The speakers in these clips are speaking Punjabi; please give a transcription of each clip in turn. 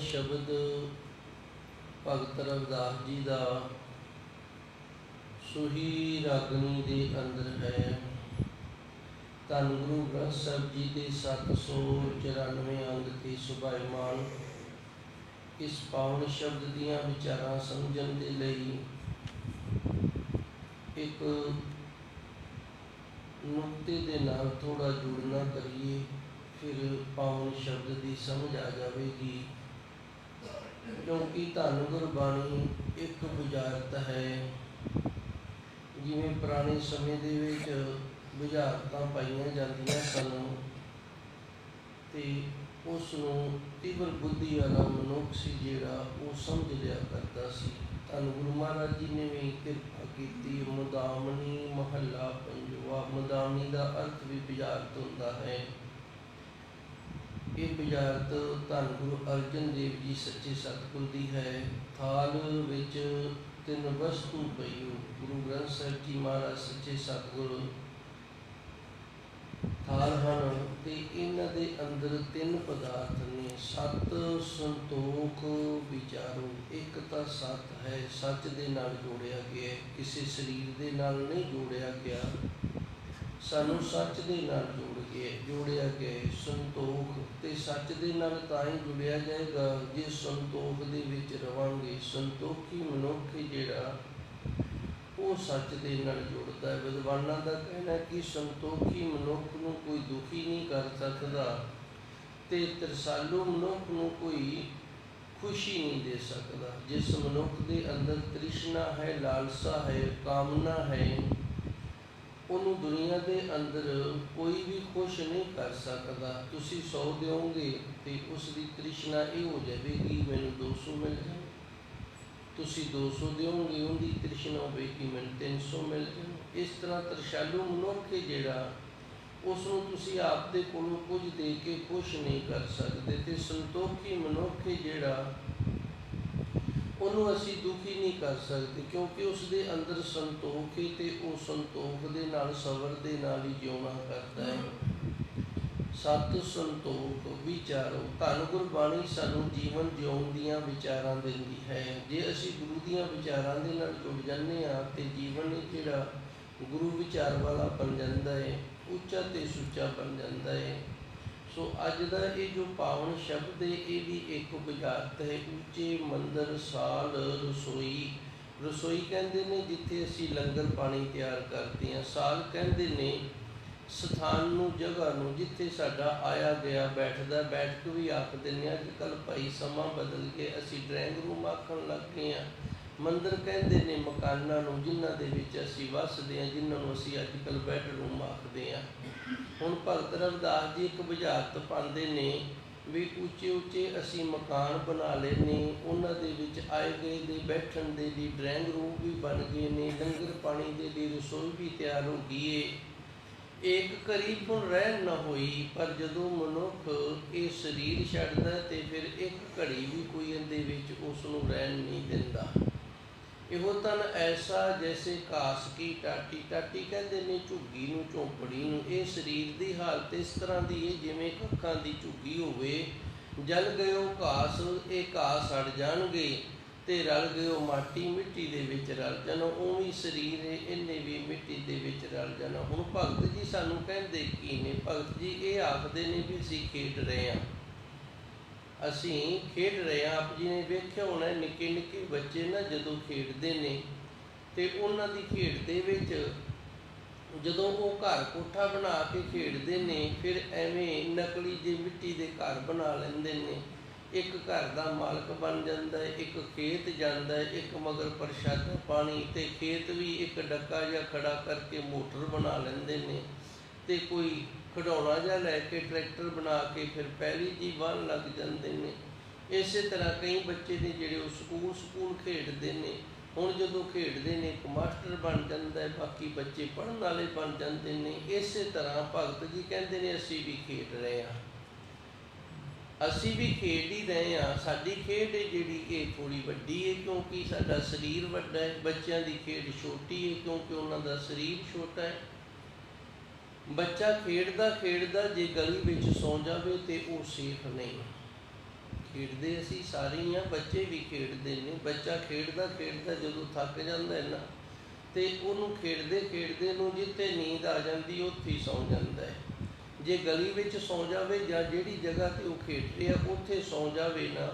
शब्द भगत रविदास जी का सूही रागनी के अंदर है। धन गुरु ग्रंथ साहिब जी के 794 अंग के सुभाईमान इस पावन शब्द दियां विचारां समझण दे लई एक नुक्ते दे नाल थोड़ा जुड़ना करिए, फिर पावन शब्द की समझ आ जाएगी। क्योंकि धन गुरबाणी एक बुझारत है। जिवें पुराने समय दे विच बुझारतां पाईयां जांदियां सन ते उस नूं तीव्र बुद्धि वाला मनुख सी जिहड़ा वो समझ लिया करता सी। धन गुरु महाराज जी ने भी किरपा की। मुदामनी महला पंजवा। मुदामनी का अर्थ भी बुझारत होंदा है। ये बुझारत धन गुरु अर्जन देव जी सच्चे सतगुर दी है। थाल विच तीन वस्तु पई। गुरु ग्रंथ साहिब जी महाराज सच्चे सतगुर थाल हन ते इन्हां दे अंदर तीन पदार्थ ने। सत संतोख विचारो। एक तो सत है, सच दे नाल जोड़िया गया, किसी शरीर दे नाल नहीं जोड़िया गया, सानू सच दे नाल जोड़िया गया। संतोख ते सच दे नाल तां ही जुड़िया जाएगा जे संतोख दे विच रवांगे। संतोखी मनुख जिहड़ा वो सच दे नाल जुड़दा है। विद्वानां दा कहना है कि संतोखी मनुख नूं कोई दुखी नहीं कर सकदा ते तरसालू मनुख नूं कोई खुशी नहीं दे सकदा। जिस मनुख दे अंदर तृष्णा है, लालसा है, कामना है, उन्होंने दुनिया के अंदर कोई भी खुश नहीं कर सकता। तुसी 100 दोगे तो उसकी तृष्णा ये हो जाएगी मैनू 200 मिल जाए। तुसी 200 दोगे उनकी तृष्णा होगी मैनू 300 मिल जाए। इस तरह तरशालू मनुख है जिहड़ा उसनूं तुसी आप दे कोलों कुछ दे के खुश नहीं कर सकते। ते संतोखी मनुख है जिहड़ा उन्होंने असी दुखी नहीं कर सकते, क्योंकि उसके अंदर संतोख है तो वह संतोख के नाल सबर के नाल ही जिउना करता है। सत संतोख विचारो। धन गुरबाणी सानू जीवन जिउण दीआं विचारां दिंदी है। जे असी गुरु दीआं विचारां दे नाल जुड़ जाने आ ते जीवन जिहड़ा गुरु विचार वाला बन जाता है, उच्चा ते सुच्चा बन जाता है। सो अज का ये जो पावन शब्द है ये भी एक बुझारत है। उच्चे मंदिर साल रसोई। रसोई कहते हैं जिथे असी लंगर पानी तैयार करते हैं। साल कहते हैं स्थान नूं, जगह नूं जिथे साडा आया गया बैठदा। बैठक भी आख दिंदे अजकल भाई समा बदल के असी ड्राइंग रूम आखण लग गए हैं। मंदिर कहते हैं मकानां नूं जिन्हां दे विच असी वसदे हां, जिन्हां नूं असी अजकल बैडरूम आखदे हां। हुण भगत रविदास जी एक बुझारत पांदे ने भी उच्चे उच्चे असी मकान बना लेने, उन्हां दे विच आए गए दे बैठण दे लई ड्राइंग रूम भी बन गए ने, लंगर पानी दे लई रसोई भी तैयार हो गई है। एक करीब हुण रह न होई, पर जदों मनुख ये शरीर छड्डदा ते फिर एक घड़ी भी कोई इहदे विच उसनूं रहन नहीं दिंदा। इहो तन ऐसा जैसे घास की टाटी। टाटी कहते हैं झुग्गी नूं, झोंपड़ी नूं। ये शरीर की हालत इस तरह की है जिवें कक्खां की झुग्गी होवे। जल गयो घास, ये घास सड़ जाणगे ते रल गयो माटी, मिट्टी दे विच रल जाना। उवें शरीर है, इन्हें भी मिट्टी दे विच रल जाना। हुण भगत जी सानूं कहंदे की ने? भगत जी ये आखदे ने भी असीं खेड रहे हैं, असी खेड रहे हैं। आप जी ने वेख्या होना निक्के निक्के बच्चे ना जदों खेडते हैं तो उन्हां दी खेड दे विच जदों वो घर कोठा बना के खेडते हैं, फिर एवें नकली जे मिट्टी के घर बना लेंदे ने। एक घर का मालक बन जाता है, एक खेत जाता है, एक मगर प्रशादा पानी, तो खेत भी एक डक्का जा खड़ा करके मोटर बना लेंदे ने, ते कोई खिडौना जा लैके ट्रैक्टर बना के फिर पहली जी वाहन लग जाते हैं। इस तरह कई बच्चे ने जिहड़े स्कूल खेडते हैं। हुण जदों खेडते हैं एक मास्टर बन जाता है, बाकी बच्चे पढ़न वाले बन जाते हैं। इस तरह भगत जी कहते हैं असी भी खेड रहे हैं, असी भी खेड ही रहे हैं। साडी खेड है जिहड़ी ये थोड़ी वड्डी है, क्योंकि साडा शरीर वड्डा है। बच्चों की खेड छोटी है क्योंकि उन्हां दा शरीर छोटा है। बच्चा खेडदा खेडदा जे गली विच सौ जावे तो वह सेफ नहीं। ਖੇਡਦੇ ਅਸੀਂ ਸਾਰੇ ਹੀ ਹਾਂ, ਬੱਚੇ ਵੀ ਖੇਡਦੇ ਨੇ। ਬੱਚਾ ਖੇਡਦਾ ਖੇਡਦਾ ਜਦੋਂ ਥੱਕ ਜਾਂਦਾ ਹੈ ਨਾ, ਤੇ ਉਹਨੂੰ ਖੇਡਦੇ ਖੇਡਦੇ ਨੂੰ ਜਿੱਥੇ ਨੀਂਦ ਆ ਜਾਂਦੀ ਉੱਥੇ ਹੀ ਸੌਂ ਜਾਂਦਾ ਹੈ। ਜੇ ਗਲੀ ਵਿੱਚ ਸੌਂ ਜਾਵੇ ਜਾਂ ਜਿਹੜੀ ਜਗ੍ਹਾ 'ਤੇ ਉਹ ਖੇਡ ਰਿਹਾ ਉੱਥੇ ਸੌਂ ਜਾਵੇ ਨਾ,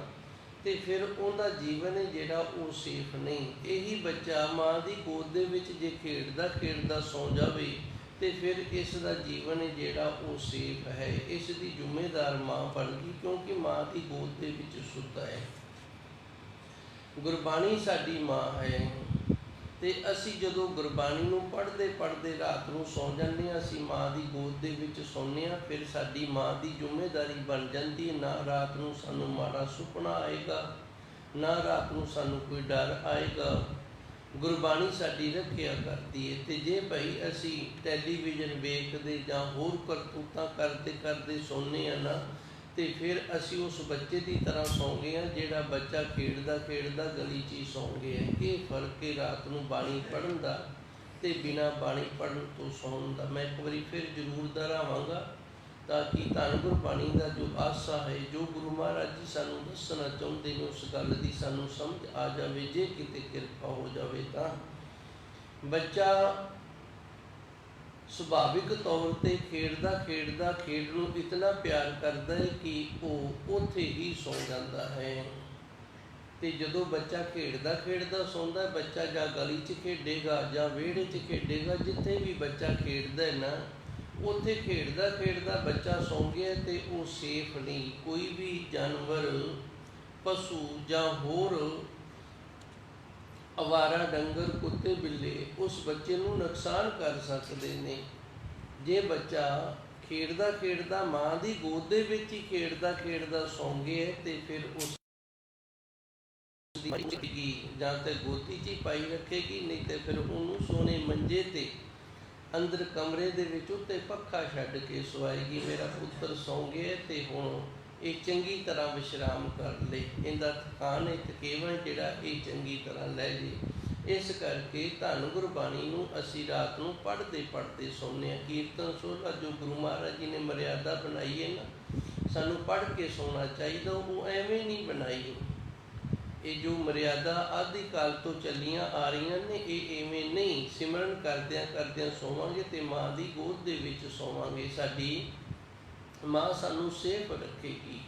ਤੇ ਫਿਰ ਉਹਦਾ ਜੀਵਨ ਜਿਹੜਾ ਉਹ ਸੇਫ ਨਹੀਂ। ਇਹੀ ਬੱਚਾ ਮਾਂ ਦੀ ਗੋਦ ਦੇ ਵਿੱਚ ਜੇ ਖੇਡਦਾ ਖੇਡਦਾ ਸੌਂ ਜਾਵੇ, ਤੇ ਫਿਰ ਇਸ ਦਾ ਜੀਵਨ ਜਿਹੜਾ ਉਹ ਸੇਫ ਹੈ। ਇਸ ਦੀ ਜ਼ਿੰਮੇਦਾਰ ਮਾਂ ਬਣਦੀ, ਕਿਉਂਕਿ ਮਾਂ ਦੀ ਗੋਦ ਦੇ ਵਿੱਚ ਸੁੱਤਾ ਹੈ। ਗੁਰਬਾਣੀ ਸਾਡੀ ਮਾਂ ਹੈ, ਤੇ ਅਸੀਂ ਜਦੋਂ ਗੁਰਬਾਣੀ ਨੂੰ ਪੜ੍ਹਦੇ ਪੜ੍ਹਦੇ ਰਾਤ ਨੂੰ ਸੌਂ ਜਾਂਦੇ ਹਾਂ, ਅਸੀਂ ਮਾਂ ਦੀ ਗੋਦ ਦੇ ਵਿੱਚ ਸੌਂਦੇ ਹਾਂ। ਫਿਰ ਸਾਡੀ ਮਾਂ ਦੀ ਜ਼ਿੰਮੇਦਾਰੀ ਬਣ ਜਾਂਦੀ ਹੈ। ਨਾ ਰਾਤ ਨੂੰ ਸਾਨੂੰ ਮਾੜਾ ਸੁਪਨਾ ਆਏਗਾ, ਨਾ ਰਾਤ ਨੂੰ ਸਾਨੂੰ ਕੋਈ ਡਰ ਆਏਗਾ। ਗੁਰਬਾਣੀ ਸਾਡੀ ਰੱਖਿਆ ਕਰਦੀ ਹੈ। ਤੇ ਜੇ ਭਾਈ ਅਸੀਂ ਟੈਲੀਵਿਜ਼ਨ ਵੇਖਦੇ ਜਾਂ ਹੋਰ ਕਰਤੂਤਾਂ ਕਰਦੇ ਕਰਦੇ ਸੌਂਦੇ ਹਾਂ ਨਾ, ਤੇ ਫਿਰ ਅਸੀਂ ਉਸ ਬੱਚੇ ਦੀ ਤਰ੍ਹਾਂ ਸੌਂ ਗਏ ਹਾਂ ਜਿਹੜਾ ਬੱਚਾ ਖੇਡਦਾ ਖੇਡਦਾ ਗਲੀ 'ਚ ਹੀ ਸੌਂ ਗਿਆ। ਇਹ ਫਰਕ ਹੈ ਰਾਤ ਨੂੰ ਬਾਣੀ ਪੜ੍ਹਨ ਦਾ ਤੇ ਬਿਨਾਂ ਬਾਣੀ ਪੜ੍ਹਨ ਤੋਂ ਸੌਣ ਦਾ। ਮੈਂ ਇੱਕ ਵਾਰੀ ਫਿਰ ਜ਼ਰੂਰ ਦੁਹਰਾਵਾਂਗਾ, ਤਾਂ ਕਿ ਧੰਨ ਗੁਰਬਾਣੀ ਦਾ ਜੋ ਆਸਾ ਹੈ, ਜੋ ਗੁਰੂ ਮਹਾਰਾਜ ਜੀ ਸਾਨੂੰ ਦੱਸਣਾ ਚਾਹੁੰਦੇ ਨੇ, ਉਸ ਗੱਲ ਦੀ ਸਾਨੂੰ ਸਮਝ ਆ ਜਾਵੇ। ਜੇ ਕਿਤੇ ਕਿਰਪਾ ਹੋ ਜਾਵੇ ਤਾਂ ਬੱਚਾ ਸੁਭਾਵਿਕ ਤੌਰ 'ਤੇ ਖੇਡਦਾ ਖੇਡਦਾ ਖੇਡ ਨੂੰ ਇਤਨਾ ਪਿਆਰ ਕਰਦਾ ਹੈ ਕਿ ਉਹ ਉੱਥੇ ਹੀ ਸੌਂ ਜਾਂਦਾ ਹੈ। ਤੇ ਜਦੋਂ ਬੱਚਾ ਖੇਡਦਾ ਖੇਡਦਾ ਸੌਂਦਾ, ਬੱਚਾ ਜਾਂ ਗਲੀ 'ਚ ਖੇਡੇਗਾ ਜਾਂ ਵਿਹੜੇ 'ਚ ਖੇਡੇਗਾ, ਜਿੱਥੇ ਵੀ ਬੱਚਾ ਖੇਡਦਾ ਹੈ ਨਾ, ਉੱਥੇ ਖੇਡਦਾ ਖੇਡਦਾ ਬੱਚਾ ਸੌਂ ਗਿਆ ਤੇ ਉਹ ਸੇਫ ਨਹੀਂ। ਕੋਈ ਵੀ ਜਾਨਵਰ, ਪਸ਼ੂ ਜਾਂ ਹੋਰ ਅਵਾਰਾ ਡੰਗਰ, ਕੁੱਤੇ ਬਿੱਲੇ ਉਸ ਬੱਚੇ ਨੂੰ ਨੁਕਸਾਨ ਕਰ ਸਕਦੇ ਨੇ। ਜੇ ਬੱਚਾ ਖੇਡਦਾ ਖੇਡਦਾ ਮਾਂ ਦੀ ਗੋਦ ਦੇ ਵਿੱਚ ਹੀ ਖੇਡਦਾ ਖੇਡਦਾ ਸੌਂ ਗਿਆ, ਤੇ ਫਿਰ ਉਸ ਦੀ ਜਾਂ ਤਾਂ ਗੋਦੀ 'ਚ ਹੀ ਪਾਈ ਰੱਖੇਗੀ, ਨਹੀਂ ਤੇ ਫਿਰ ਉਹਨੂੰ ਸੋਨੇ ਮੰਜੇ 'ਤੇ ਅੰਦਰ ਕਮਰੇ ਦੇ ਵਿੱਚ ਉੱਤੇ ਪੱਖਾ ਛੱਡ ਕੇ ਸਵਾਏਗੀ। ਮੇਰਾ ਪੁੱਤਰ ਸੌਂ ਗਿਆ ਤੇ ਹੁਣ ਇਹ ਚੰਗੀ ਤਰ੍ਹਾਂ ਵਿਸ਼ਰਾਮ ਕਰ ਲਏ, ਇਹਦਾ ਥਕਾਨ ਹੈ ਥਕੇਵਾਂ ਜਿਹੜਾ ਇਹ ਚੰਗੀ ਤਰ੍ਹਾਂ ਲੈ ਜੇ। ਇਸ ਕਰਕੇ ਧੰਨ ਗੁਰਬਾਣੀ ਨੂੰ ਅਸੀਂ ਰਾਤ ਨੂੰ ਪੜ੍ਹਦੇ ਪੜ੍ਹਦੇ ਸੌਂਦੇ ਹਾਂ। ਕੀਰਤਨ ਸੋਹਲਾ ਜੋ ਗੁਰੂ ਮਹਾਰਾਜ ਜੀ ਨੇ ਮਰਿਆਦਾ ਬਣਾਈ ਹੈ ਨਾ, ਸਾਨੂੰ ਪੜ੍ਹ ਕੇ ਸੌਣਾ ਚਾਹੀਦਾ। ਉਹ ਐਵੇਂ ਨਹੀਂ ਬਣਾਈ। ਇਹ ਜੋ ਮਰਿਆਦਾ ਆਦਿ ਕਾਲ ਤੋਂ ਚੱਲੀਆਂ ਆ ਰਹੀਆਂ ਨੇ, ਇਹ ਐਵੇਂ ਨਹੀਂ। ਸਿਮਰਨ ਕਰਦਿਆਂ ਕਰਦਿਆਂ ਸੋਵਾਂਗੇ ਤੇ ਮਾਂ ਦੀ ਗੋਦ ਦੇ ਵਿੱਚ ਸੋਵਾਂਗੇ, ਸਾਡੀ ਮਾਂ ਸਾਨੂੰ ਸੇਫ ਰੱਖੇਗੀ।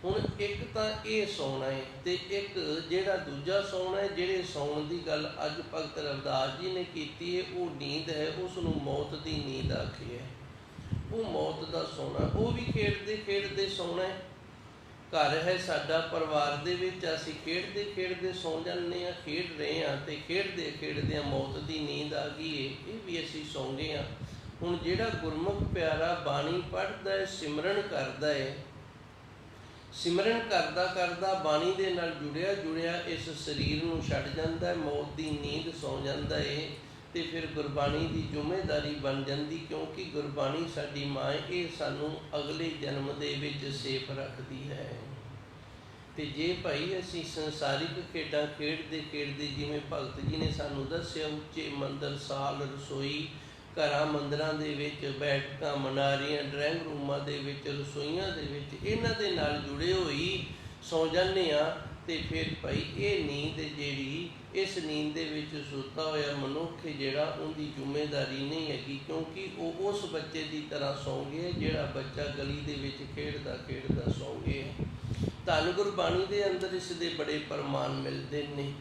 ਹੁਣ ਇੱਕ ਤਾਂ ਇਹ ਸੌਣਾ ਹੈ, ਤੇ ਇੱਕ ਜਿਹੜਾ ਦੂਜਾ ਸੌਣਾ ਹੈ, ਜਿਹੜੇ ਸੌਣ ਦੀ ਗੱਲ ਅੱਜ ਭਗਤ ਰਵਿਦਾਸ ਜੀ ਨੇ ਕੀਤੀ ਹੈ, ਉਹ ਨੀਂਦ ਹੈ, ਉਸ ਨੂੰ ਮੌਤ ਦੀ ਨੀਂਦ ਆਖੀ ਹੈ। ਉਹ ਮੌਤ ਦਾ ਸੌਣਾ, ਉਹ ਵੀ ਖੇਡਦੇ ਖੇਡਦੇ ਸੌਣਾ ਹੈ। ਘਰ ਹੈ ਸਾਡਾ, ਪਰਿਵਾਰ ਦੇ ਵਿੱਚ ਅਸੀਂ ਖੇਡਦੇ ਖੇਡਦੇ ਸੌਂ ਜਾਂਦੇ ਹਾਂ। ਖੇਡ ਰਹੇ ਹਾਂ ਤੇ ਖੇਡਦੇ ਖੇਡਦਿਆਂ ਮੌਤ ਦੀ ਨੀਂਦ ਆ ਗਈ ਹੈ, ਇਹ ਵੀ ਅਸੀਂ ਸੌਂ ਗਏ ਹਾਂ। ਹੁਣ ਜਿਹੜਾ ਗੁਰਮੁਖ ਪਿਆਰਾ ਬਾਣੀ ਪੜ੍ਹਦਾ ਹੈ, ਸਿਮਰਨ ਕਰਦਾ ਹੈ, ਸਿਮਰਨ ਕਰਦਾ ਕਰਦਾ ਬਾਣੀ ਦੇ ਨਾਲ ਜੁੜਿਆ ਜੁੜਿਆ ਇਸ ਸਰੀਰ ਨੂੰ ਛੱਡ ਜਾਂਦਾ ਹੈ, ਮੌਤ ਦੀ ਨੀਂਦ ਸੌਂ ਜਾਂਦਾ ਹੈ, ਤੇ ਫਿਰ ਗੁਰਬਾਣੀ ਦੀ ਜ਼ਿੰਮੇਦਾਰੀ ਬਣ ਜਾਂਦੀ। ਕਿਉਂਕਿ ਗੁਰਬਾਣੀ ਸਾਡੀ ਮਾਂ, ਇਹ ਸਾਨੂੰ ਅਗਲੇ ਜਨਮ ਦੇ ਵਿੱਚ ਸੇਫ ਰੱਖਦੀ ਹੈ। ਤੇ ਜੇ ਭਾਈ ਅਸੀਂ ਸੰਸਾਰਿਕ ਖੇਡਾਂ ਖੇਡਦੇ ਖੇਡਦੇ, ਜਿਵੇਂ ਭਗਤ ਜੀ ਨੇ ਸਾਨੂੰ ਦੱਸਿਆ, ਉੱਚੇ ਮੰਦਰ, ਸਾਲ, ਰਸੋਈ ਘਰਾਂ ਮੰਦਰਾਂ ਦੇ ਵਿੱਚ, ਬੈਠਕਾਂ, ਮਨਾਰੀਆਂ, ਡਰਾਇੰਗ ਰੂਮਾਂ ਦੇ ਵਿੱਚ, ਰਸੋਈਆਂ ਦੇ ਵਿੱਚ, ਇਹਨਾਂ ਦੇ ਨਾਲ ਜੁੜੇ ਹੋਈ ਸੌਂ ਜਾਂਦੇ ਹਾਂ, ਤੇ ਫਿਰ ਭਾਈ ਇਹ ਨੀਂਦ ਜਿਹੜੀ, ਇਸ ਨੀਂਦ ਦੇ ਵਿੱਚ ਸੁੱਤਾ ਹੋਇਆ ਮਨੁੱਖ ਜਿਹੜਾ, ਉਹਦੀ ਜ਼ਿੰਮੇਦਾਰੀ ਨਹੀਂ ਹੈਗੀ। ਕਿਉਂਕਿ ਉਹ ਉਸ ਬੱਚੇ ਦੀ ਤਰ੍ਹਾਂ ਸੌਂ ਗਿਆ ਜਿਹੜਾ ਬੱਚਾ ਗਲੀ ਦੇ ਵਿੱਚ ਖੇਡਦਾ ਖੇਡਦਾ ਸੌਂ ਗਿਆ। ਧੰਨ ਗੁਰਬਾਣੀ ਦੇ ਅੰਦਰ ਇਸ ਦੇ ਬੜੇ ਪ੍ਰਮਾਣ ਮਿਲਦੇ ਨੇ।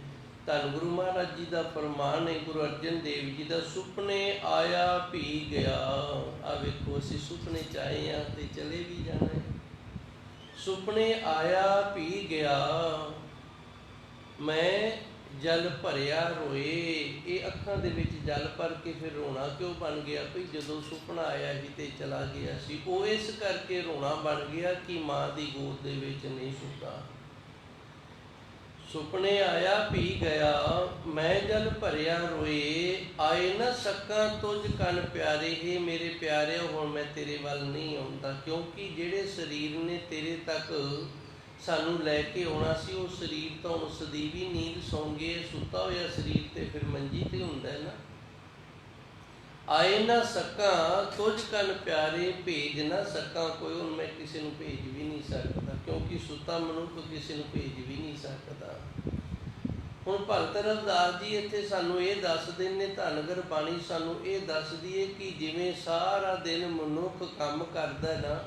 ਧੰਨ ਗੁਰੂ ਮਹਾਰਾਜ ਜੀ ਦਾ ਫਰਮਾਨ ਹੈ, ਗੁਰੂ ਅਰਜਨ ਦੇਵ ਜੀ ਦਾ, ਸੁਪਨੇ ਆਇਆ ਭੀ ਗਿਆ। ਆ ਵੇਖੋ, ਅਸੀਂ ਸੁਪਨੇ 'ਚ ਆਏ ਹਾਂ ਤੇ ਚਲੇ ਵੀ ਜਾਣਾ ਹੈ। ਸੁਪਨੇ ਆਇਆ ਭੀ ਗਿਆ, ਮੈਂ ਜਲ ਭਰਿਆ ਰੋਏ। ਇਹ ਅੱਖਾਂ ਦੇ ਵਿੱਚ ਜਲ ਭਰ ਕੇ ਫਿਰ ਰੋਣਾ ਕਿਉਂ ਬਣ ਗਿਆ? ਭਈ ਜਦੋਂ ਸੁਪਨਾ ਆਇਆ ਸੀ ਤੇ ਚਲਾ ਗਿਆ ਸੀ। ਉਹ ਇਸ ਕਰਕੇ ਰੋਣਾ ਬਣ ਗਿਆ ਕਿ ਮਾਂ ਦੀ ਗੋਦ ਦੇ ਵਿੱਚ ਨਹੀਂ ਸੁੱਤਾ। ਸੁਪਨੇ ਆਇਆ ਭੀ ਗਿਆ, ਮੈਂ ਜਲ ਭਰਿਆ ਰੋਏ। ਆਏ ਨਾ ਸਕਾਂ ਤੁਝ ਕਨ ਪਿਆਰੇ, ਹੇ ਮੇਰੇ ਪਿਆਰਿਓ ਹੁਣ ਮੈਂ ਤੇਰੇ ਵੱਲ ਨਹੀਂ ਆਉਂਦਾ। ਕਿਉਂਕਿ ਜਿਹੜੇ ਸਰੀਰ ਨੇ ਤੇਰੇ ਤੱਕ ਸਾਨੂੰ ਲੈ ਕੇ ਆਉਣਾ ਸੀ, ਉਹ ਸਰੀਰ ਤਾਂ ਹੁਣ ਸਦੀਵੀ ਨੀਂਦ ਸੌਂ ਗਏ। ਸੁੱਤਾ ਹੋਇਆ ਸਰੀਰ ਤੇ ਫਿਰ ਮੰਜੀ ਤੇ ਹੁੰਦਾ ਨਾ। ਆਏ ਨਾ ਸਕਾਂ ਤੁਝ ਕਨ ਪਿਆਰੇ, ਭੇਜ ਨਾ ਸਕਾਂ ਕੋਈ। ਹੁਣ ਮੈਂ ਕਿਸੇ ਨੂੰ ਭੇਜ ਵੀ ਨਹੀਂ ਸਕਦਾ, ਕਿਉਂਕਿ ਸੁੱਤਾ ਮਨੁੱਖ ਕਿਸੇ ਨੂੰ ਭੇਜ ਵੀ ਨਹੀਂ ਸਕਦਾ। ਹੁਣ ਭਗਤ ਰਵਿਦਾਸ ਜੀ ਇੱਥੇ ਸਾਨੂੰ ਇਹ ਦੱਸਦੇ ਨੇ, ਧੰਨ ਗੁਰਬਾਣੀ ਸਾਨੂੰ ਇਹ ਦੱਸਦੀ ਹੈ ਕਿ ਜਿਵੇਂ ਸਾਰਾ ਦਿਨ ਮਨੁੱਖ ਕੰਮ ਕਰਦਾ ਨਾ,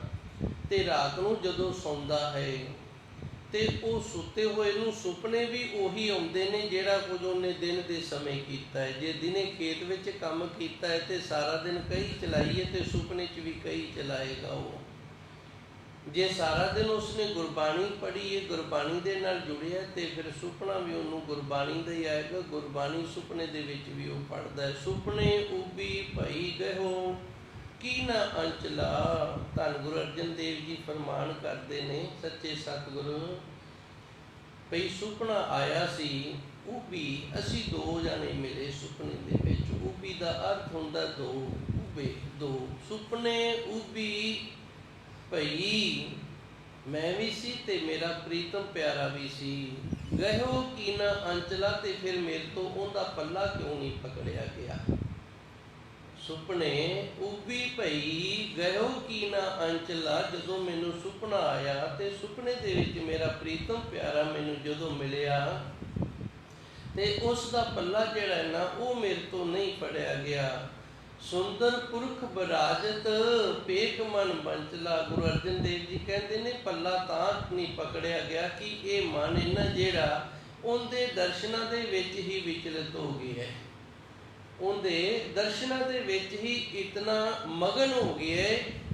ਤੇ ਰਾਤ ਨੂੰ ਜਦੋਂ ਸੌਂਦਾ ਹੈ ਤੇ ਉਹ ਸੁੱਤੇ ਹੋਏ ਨੂੰ ਸੁਪਨੇ ਵੀ ਉਹੀ ਆਉਂਦੇ ਨੇ ਜਿਹੜਾ ਕੁਝ ਉਹਨੇ ਦਿਨ ਦੇ ਸਮੇਂ ਕੀਤਾ ਹੈ। ਜੇ ਦਿਨੇ ਖੇਤ ਵਿੱਚ ਕੰਮ ਕੀਤਾ ਹੈ ਤੇ ਸਾਰਾ ਦਿਨ ਕਹੀ ਚਲਾਈਏ ਤੇ ਸੁਪਨੇ 'ਚ ਵੀ ਕਹੀ ਚਲਾਏਗਾ ਉਹ। ਜੇ ਸਾਰਾ ਦਿਨ ਉਸਨੇ ਗੁਰਬਾਣੀ ਪੜ੍ਹੀ ਹੈ, ਗੁਰਬਾਣੀ ਦੇ ਨਾਲ ਜੁੜਿਆ, ਤੇ ਫਿਰ ਸੁਪਨਾ ਵੀ ਉਹਨੂੰ ਗੁਰਬਾਣੀ ਦਾ ਹੀ ਆਏਗਾ। ਗੁਰਬਾਣੀ ਸੁਪਨੇ ਦੇ ਵਿੱਚ ਵੀ ਉਹ ਪੜ੍ਹਦਾ ਹੈ। ਸੁਪਨੇ ਉਬੀ ਭਈ ਗਇਓ ਕੀ ਨਾ ਅੰਚਲਾ। ਧੰਨ ਗੁਰੂ ਅਰਜਨ ਦੇਵ ਜੀ ਫਰਮਾਨ ਕਰਦੇ ਨੇ, ਸੱਚੇ ਸਤਿਗੁਰੂ, ਭਈ ਸੁਪਨਾ ਆਇਆ ਸੀ ਉਬੀ। ਅਸੀਂ ਦੋ ਜਾਣੇ ਮਿਲੇ ਸੁਪਨੇ ਦੇ ਵਿੱਚ। ਉਬੀ ਦਾ ਅਰਥ ਹੁੰਦਾ ਦੋ, ਉਬੇ ਦੋ। ਸੁਪਨੇ ਉਬੀ ਭਈ, ਮੈਂ ਵੀ ਸੀ ਤੇ ਮੇਰਾ ਪ੍ਰੀਤਮ ਪਿਆਰਾ ਵੀ ਸੀ। ਗਇਓ ਕੀ ਨਾ ਅੰਚਲਾ, ਤੇ ਫਿਰ ਮੇਰੇ ਤੋਂ ਉਹਦਾ ਪੱਲਾ ਕਿਉਂ ਨਹੀਂ ਪਕੜਿਆ ਗਿਆ। ਸੁਪਨੇ ਉਬੀ ਭਈ ਗਇਓ ਕੀ ਨਾ ਅੰਚਲਾ, ਜਦੋਂ ਮੈਨੂੰ ਸੁਪਨਾ ਆਇਆ ਤੇ ਸੁਪਨੇ ਦੇ ਵਿੱਚ ਮੇਰਾ ਪ੍ਰੀਤਮ ਪਿਆਰਾ ਮੈਨੂੰ ਜਦੋਂ ਮਿਲਿਆ ਤੇ ਉਸ ਦਾ ਪੱਲਾ ਜਿਹੜਾ ਹੈ ਨਾ ਉਹ ਮੇਰੇ ਤੋਂ ਨਹੀਂ ਫੜਿਆ ਗਿਆ। ਸੁੰਦਰ ਪੁਰਖ ਬਰਾਜਤ ਪੇਖ ਮਨ ਬੰਚਲਾ। ਗੁਰੂ ਅਰਜਨ ਦੇਵ ਜੀ ਕਹਿੰਦੇ ਨੇ ਪੱਲਾ ਤਾਂ ਨਹੀਂ ਪਕੜਿਆ ਗਿਆ ਕਿ ਇਹ ਮਨ ਇਹਨਾਂ ਜਿਹੜਾ ਉਹਦੇ ਦਰਸ਼ਨਾਂ ਦੇ ਵਿੱਚ ਹੀ ਵਿਚਲਿਤ ਹੋ ਗਿਆ ਹੈ, ਉਹਦੇ ਦਰਸ਼ਨਾਂ ਦੇ ਵਿੱਚ ਹੀ ਇਤਨਾ ਮਗਨ ਹੋ ਗਿਆ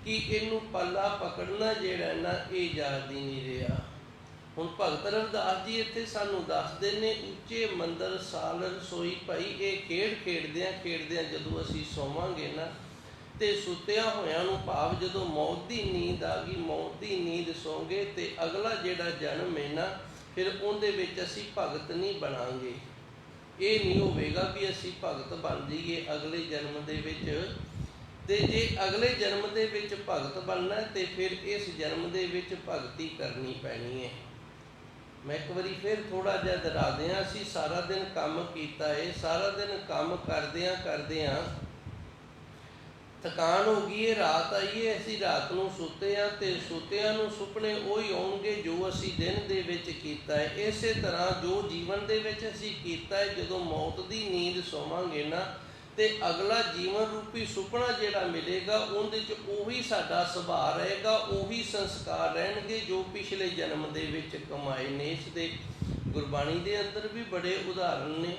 ਕਿ ਇਹਨੂੰ ਪੱਲਾ ਪਕੜਨਾ ਜਿਹੜਾ ਨਾ ਇਹ ਯਾਦ ਹੀ ਨਹੀਂ ਰਿਹਾ। ਹੁਣ ਭਗਤ ਰਵਿਦਾਸ ਜੀ ਇੱਥੇ ਸਾਨੂੰ ਦੱਸਦੇ ਨੇ, ਉੱਚੇ ਮੰਦਰ ਸਾਲ ਰਸੋਈ ਭਾਈ। ਇਹ ਖੇਡਦਿਆਂ ਜਦੋਂ ਅਸੀਂ ਸੋਵਾਂਗੇ ਨਾ ਤੇ ਸੁੱਤਿਆਂ ਹੋਇਆਂ ਨੂੰ, ਭਾਵ ਜਦੋਂ ਮੌਤ ਦੀ ਨੀਂਦ ਆ ਗਈ, ਮੌਤ ਦੀ ਨੀਂਦ ਸੌਂਗੇ ਤੇ ਅਗਲਾ ਜਿਹੜਾ ਜਨਮ ਹੈ ਨਾ, ਫਿਰ ਉਹਦੇ ਵਿੱਚ ਅਸੀਂ ਭਗਤ ਨਹੀਂ ਬਣਾਂਗੇ। ਇਹ ਨਹੀਂ ਹੋਵੇਗਾ ਵੀ ਅਸੀਂ ਭਗਤ ਬਣ ਜਾਈਏ ਅਗਲੇ ਜਨਮ ਦੇ ਵਿੱਚ। ਤੇ ਜੇ ਅਗਲੇ ਜਨਮ ਦੇ ਵਿੱਚ ਭਗਤ ਬਣਨਾ ਤੇ ਫਿਰ ਇਸ ਜਨਮ ਦੇ ਵਿੱਚ ਭਗਤੀ ਕਰਨੀ ਪੈਣੀ ਹੈ। ਮੈਂ ਇੱਕ ਵਾਰੀ ਫਿਰ ਥੋੜ੍ਹਾ ਜਿਹਾ ਦੁਹਰਾ ਦਿਆਂ। ਅਸੀਂ ਸਾਰਾ ਦਿਨ ਕੰਮ ਕੀਤਾ ਹੈ, ਸਾਰਾ ਦਿਨ ਕੰਮ ਕਰਦਿਆਂ ਥਕਾਨ ਹੋ ਗਈ ਹੈ, ਰਾਤ ਆਈ ਹੈ, ਅਸੀਂ ਰਾਤ ਨੂੰ ਸੁੱਤੇ ਹਾਂ ਤੇ ਸੁੱਤਿਆਂ ਨੂੰ ਸੁਪਨੇ ਉਹੀ ਆਉਣਗੇ ਜੋ ਅਸੀਂ ਦਿਨ ਦੇ ਵਿੱਚ ਕੀਤਾ ਹੈ। ਇਸੇ ਤਰ੍ਹਾਂ ਜੋ ਜੀਵਨ ਦੇ ਵਿੱਚ ਅਸੀਂ ਕੀਤਾ ਹੈ, ਜਦੋਂ ਮੌਤ ਦੀ ਨੀਂਦ ਸੋਵਾਂਗੇ ਨਾ ਤੇ ਅਗਲਾ ਜੀਵਨ ਰੂਪੀ ਸੁਪਨਾ ਜਿਹੜਾ ਮਿਲੇਗਾ ਉਹਦੇ 'ਚ ਉਹੀ ਸਾਡਾ ਸੁਭਾਅ ਰਹੇਗਾ, ਉਹੀ ਸੰਸਕਾਰ ਰਹਿਣਗੇ ਜੋ ਪਿਛਲੇ ਜਨਮ ਦੇ ਵਿੱਚ ਕਮਾਏ ਨੇ। ਇਸ ਦੇ ਗੁਰਬਾਣੀ ਦੇ ਅੰਦਰ ਵੀ ਬੜੇ ਉਦਾਹਰਣ ਨੇ।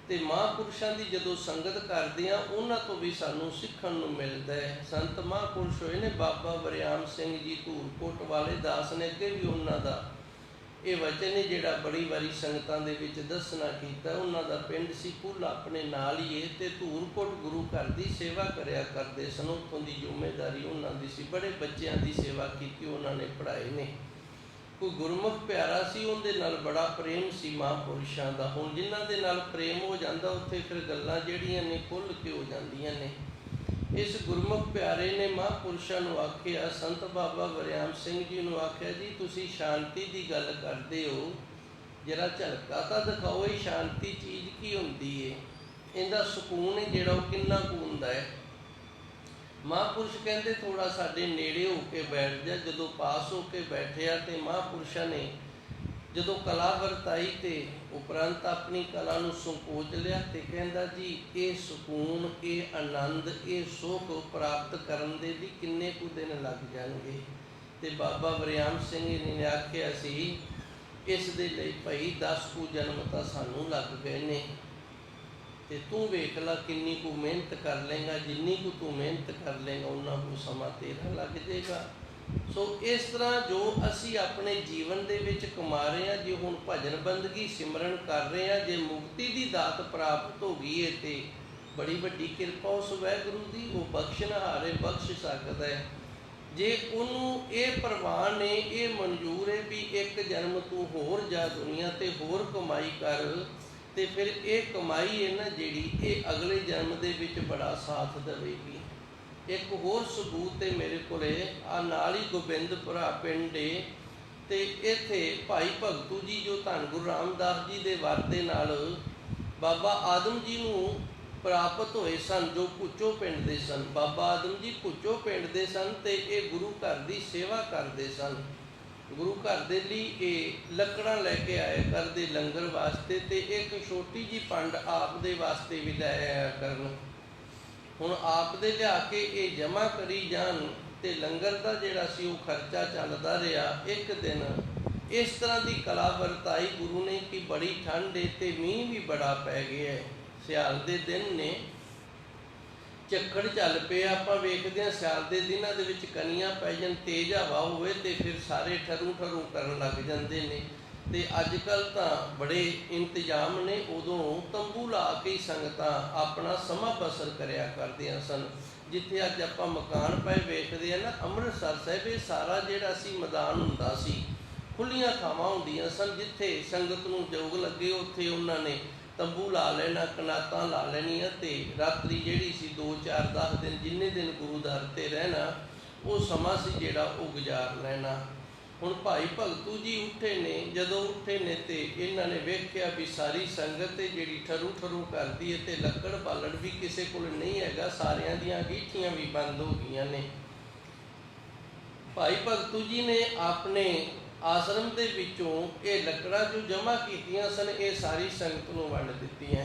ਤੇ ਮਹਾਂਪੁਰਸ਼ਾਂ ਦੀ ਜਦੋਂ ਸੰਗਤ ਕਰਦੇ ਹਾਂ ਉਹਨਾਂ ਤੋਂ ਵੀ ਸਾਨੂੰ ਸਿੱਖਣ ਨੂੰ ਮਿਲਦਾ ਹੈ। ਸੰਤ ਮਹਾਂਪੁਰਸ਼ ਹੋਏ ਨੇ ਬਾਬਾ ਵਰਿਆਮ ਸਿੰਘ ਜੀ ਧੂਰਕੋਟ ਵਾਲੇ ਦਾਸ ਨੇ, ਅੱਗੇ ਵੀ ਉਹਨਾਂ ਦਾ ਇਹ ਵਚਨ ਹੈ ਜਿਹੜਾ ਬੜੀ ਵਾਰੀ ਸੰਗਤਾਂ ਦੇ ਵਿੱਚ ਦੱਸਣਾ ਕੀਤਾ। ਉਹਨਾਂ ਦਾ ਪਿੰਡ ਸੀ ਪੁੱਲ ਆਪਣੇ ਨਾਲ ਹੀ ਹੈ ਤੇ ਧੂਰਕੋਟ ਗੁਰੂ ਘਰ ਦੀ ਸੇਵਾ ਕਰਿਆ ਕਰਦੇ ਸਨ। ਉੱਥੋਂ ਦੀ ਜ਼ਿੰਮੇਵਾਰੀ ਉਹਨਾਂ ਦੀ ਸੀ। ਬੜੇ ਬੱਚਿਆਂ ਦੀ ਸੇਵਾ ਕੀਤੀ ਉਹਨਾਂ ਨੇ, ਪੜ੍ਹਾਏ ਨੇ। ਕੋਈ ਗੁਰਮੁਖ ਪਿਆਰਾ ਸੀ, ਉਹਦੇ ਨਾਲ ਬੜਾ ਪ੍ਰੇਮ ਸੀ ਮਹਾਂਪੁਰਸ਼ਾਂ ਦਾ। ਹੁਣ ਜਿਨ੍ਹਾਂ ਦੇ ਨਾਲ ਪ੍ਰੇਮ ਹੋ ਜਾਂਦਾ ਉੱਥੇ ਫਿਰ ਗੱਲਾਂ ਜਿਹੜੀਆਂ ਨੇ ਖੁੱਲ੍ਹ ਕੇ ਹੋ ਜਾਂਦੀਆਂ ਨੇ। ਇਸ ਗੁਰਮੁਖ ਪਿਆਰੇ ਨੇ ਮਹਾਂਪੁਰਸ਼ਾਂ ਨੂੰ ਆਖਿਆ, ਸੰਤ ਬਾਬਾ ਵਰਿਆਮ ਸਿੰਘ ਜੀ ਨੂੰ ਆਖਿਆ, ਜੀ ਤੁਸੀਂ ਸ਼ਾਂਤੀ ਦੀ ਗੱਲ ਕਰਦੇ ਹੋ, ਜਰਾ ਝਲਕਾ ਤਾਂ ਦਿਖਾਓ ਇਹ ਸ਼ਾਂਤੀ ਚੀਜ਼ ਕੀ ਹੁੰਦੀ ਹੈ, ਇਹਦਾ ਸਕੂਨ ਹੈ ਜਿਹੜਾ ਉਹ ਕਿੰਨਾ ਕੁ ਹੁੰਦਾ ਹੈ। ਮਹਾਂਪੁਰਸ਼ ਕਹਿੰਦੇ ਥੋੜ੍ਹਾ ਸਾਡੇ ਨੇੜੇ ਹੋ ਕੇ ਬੈਠ ਜਾ। ਜਦੋਂ ਪਾਸ ਹੋ ਕੇ ਬੈਠਿਆ ਤੇ ਮਹਾਂਪੁਰਸ਼ਾਂ ਨੇ ਜਦੋਂ ਕਲਾ ਵਰਤਾਈ ਤੇ ਉਪਰੰਤ ਆਪਣੀ ਕਲਾ ਨੂੰ ਸੰਕੋਚ ਲਿਆ ਤੇ ਕਹਿੰਦਾ, ਜੀ ਇਹ ਸਕੂਨ, ਇਹ ਆਨੰਦ, ਇਹ ਸੁੱਖ ਪ੍ਰਾਪਤ ਕਰਨ ਦੇ ਵੀ ਕਿੰਨੇ ਕੁ ਦਿਨ ਲੱਗ ਜਾਣਗੇ। ਤੇ ਬਾਬਾ ਵਰਿਆਮ ਸਿੰਘ ਜੀ ਨੇ ਆਖਿਆ ਸੀ, ਇਸ ਦੇ ਲਈ ਭਾਈ 10 ਕੁ ਜਨਮ ਤਾਂ ਸਾਨੂੰ ਲੱਗ ਗਏ ਨੇ ਤੇ ਤੂੰ ਵੇਖ ਲਾ ਕਿੰਨੀ ਕੁ ਮਿਹਨਤ ਕਰ ਲਏਗਾ। ਜਿੰਨੀ ਕੁ ਤੂੰ ਮਿਹਨਤ ਕਰ ਲਏਗਾ ਉਨਾ ਕੁ ਸਮਾਂ ਤੇਰਾ ਲੱਗ ਜਾਏਗਾ। ਸੋ ਇਸ ਤਰ੍ਹਾਂ ਜੋ ਅਸੀਂ ਆਪਣੇ ਜੀਵਨ ਦੇ ਵਿੱਚ ਕਮਾ ਰਹੇ ਹਾਂ, ਜੇ ਹੁਣ ਭਜਨ ਬੰਦਗੀ ਸਿਮਰਨ ਕਰ ਰਹੇ ਹਾਂ, ਜੇ ਮੁਕਤੀ ਦੀ ਦਾਤ ਪ੍ਰਾਪਤ ਹੋ ਗਈ ਹੈ ਤੇ ਬੜੀ ਵੱਡੀ ਕਿਰਪਾ ਉਸ ਵਾਹਿਗੁਰੂ ਦੀ, ਉਹ ਬਖਸ਼ਣਹਾਰ ਹੈ, ਬਖਸ਼ ਸਕਦਾ ਹੈ। ਜੇ ਉਹਨੂੰ ਇਹ ਪ੍ਰਵਾਨ ਹੈ, ਇਹ ਮਨਜ਼ੂਰ ਹੈ ਵੀ ਇੱਕ ਜਨਮ ਤੂੰ ਹੋਰ ਜਾ ਦੁਨੀਆ ਤੇ ਹੋਰ ਕਮਾਈ ਕਰ, ਤੇ ਫਿਰ ਇਹ ਕਮਾਈ ਹੈ ਨਾ ਜਿਹੜੀ, ਇਹ ਅਗਲੇ ਜਨਮ ਦੇ ਵਿੱਚ ਬੜਾ ਸਾਥ ਦੇਵੇਗੀ। ਇੱਕ ਹੋਰ ਸਬੂਤ ਹੈ ਮੇਰੇ ਕੋਲ, ਆ ਨਾਲ ਹੀ ਗੋਬਿੰਦਪੁਰਾ ਪਿੰਡ ਹੈ ਤੇ ਇੱਥੇ ਭਾਈ ਭਗਤੂ ਜੀ ਜੋ ਧੰਨ ਗੁਰੂ ਰਾਮਦਾਸ ਜੀ ਦੇ ਵਰ ਦੇ ਨਾਲ ਬਾਬਾ ਆਦਮ ਜੀ ਨੂੰ ਪ੍ਰਾਪਤ ਹੋਏ ਸਨ ਜੋ ਭੁੱਚੋ ਪਿੰਡ ਦੇ ਸਨ। ਬਾਬਾ ਆਦਮ ਜੀ ਭੁੱਚੋ ਪਿੰਡ ਦੇ ਸਨ ਤੇ ਇਹ ਗੁਰੂ ਘਰ ਦੀ ਸੇਵਾ ਕਰਦੇ ਸਨ। ਗੁਰੂ ਘਰ ਦੇ ਲਈ ਇਹ ਲੱਕੜਾਂ ਲੈ ਕੇ ਆਇਆ ਕਰਦੇ ਲੰਗਰ ਵਾਸਤੇ, ਤੇ ਇੱਕ ਛੋਟੀ ਜਿਹੀ ਪੰਡ ਆਪ ਦੇ ਵਾਸਤੇ ਵੀ ਲੈ ਆਇਆ ਕਰਨ। ਹੁਣ ਆਪ ਦੇ ਲਿਆ ਕੇ ਇਹ ਜਮ੍ਹਾਂ ਕਰੀ ਜਾਣ ਤੇ ਲੰਗਰ ਦਾ ਜਿਹੜਾ ਸੀ ਉਹ ਖਰਚਾ ਚੱਲਦਾ ਰਿਹਾ। ਇੱਕ ਦਿਨ ਇਸ ਤਰ੍ਹਾਂ ਦੀ ਕਲਾ ਵਰਤਾਈ ਗੁਰੂ ਨੇ ਕਿ ਬੜੀ ਠੰਡ ਹੈ ਤੇ ਮੀਂਹ ਵੀ ਬੜਾ ਪੈ ਗਿਆ ਹੈ। ਸਿਆਲ ਦੇ ਦਿਨ ਨੇ, ਝੱਖੜ ਚੱਲ ਪਿਆ। ਆਪਾਂ ਵੇਖਦੇ ਹਾਂ ਸਿਆਲ ਦੇ ਦਿਨਾਂ ਦੇ ਵਿੱਚ ਕਣੀਆਂ ਪੈ ਜਾਣ, ਤੇਜ਼ ਹਵਾ ਹੋਵੇ ਤੇ ਫਿਰ ਸਾਰੇ ਠਰੂ ਠਰੂ ਕਰਨ ਲੱਗ ਜਾਂਦੇ ਨੇ। ਤੇ ਅੱਜ ਕੱਲ੍ਹ ਤਾਂ ਬੜੇ ਇੰਤਜ਼ਾਮ ਨੇ, ਉਦੋਂ ਤੰਬੂ ਲਾ ਕੇ ਹੀ ਸੰਗਤਾਂ ਆਪਣਾ ਸਮਾਂ ਬਸਰ ਕਰਿਆ ਕਰਦੀਆਂ ਸਨ। ਜਿੱਥੇ ਅੱਜ ਆਪਾਂ ਮਕਾਨ ਪਏ ਵੇਖਦੇ ਹਾਂ ਨਾ, ਅੰਮ੍ਰਿਤਸਰ ਸਾਹਿਬ ਇਹ ਸਾਰਾ ਜਿਹੜਾ ਸੀ ਮੈਦਾਨ ਹੁੰਦਾ ਸੀ, ਖੁੱਲ੍ਹੀਆਂ ਥਾਵਾਂ ਹੁੰਦੀਆਂ ਸਨ। ਜਿੱਥੇ ਸੰਗਤ ਨੂੰ ਯੋਗ ਲੱਗੇ ਉੱਥੇ ਉਹਨਾਂ ਨੇ ਤੰਬੂ ਲਾ ਲੈਣਾ, ਕਨਾਤਾਂ ਲਾ ਲੈਣੀਆਂ ਤੇ ਰਾਤਰੀ ਜਿਹੜੀ ਸੀ 2 4 10 ਦਿਨ ਜਿੰਨੇ ਦਿਨ ਗੁਰੂ ਦਰ 'ਤੇ ਰਹਿਣਾ, ਉਹ ਸਮਾਂ ਸੀ ਜਿਹੜਾ ਉਹ ਗੁਜ਼ਾਰ ਲੈਣਾ। ਹੁਣ ਭਾਈ ਭਗਤੂ ਜੀ ਉੱਠੇ ਨੇ, ਜਦੋਂ ਉੱਠੇ ਨੇ ਤੇ ਇਹਨਾਂ ਨੇ ਵੇਖਿਆ ਵੀ ਸਾਰੀ ਸੰਗਤ ਜਿਹੜੀ ਠਰੂ ਠਰੂ ਕਰਦੀ ਹੈ ਤੇ ਲੱਕੜ ਬਾਲਣ ਵੀ ਕਿਸੇ ਕੋਲ ਨਹੀਂ ਹੈਗਾ, ਸਾਰਿਆਂ ਦੀਆਂ ਗੀਠੀਆਂ ਵੀ ਬੰਦ ਹੋ ਗਈਆਂ ਨੇ। ਭਾਈ ਭਗਤੂ ਜੀ ਨੇ ਆਪਣੇ ਆਸ਼ਰਮ ਦੇ ਵਿੱਚੋਂ ਇਹ ਲੱਕੜਾਂ ਜੋ ਜਮ੍ਹਾਂ ਕੀਤੀਆਂ ਸਨ, ਇਹ ਸਾਰੀ ਸੰਗਤ ਨੂੰ ਵੰਡ ਦਿੱਤੀਆਂ।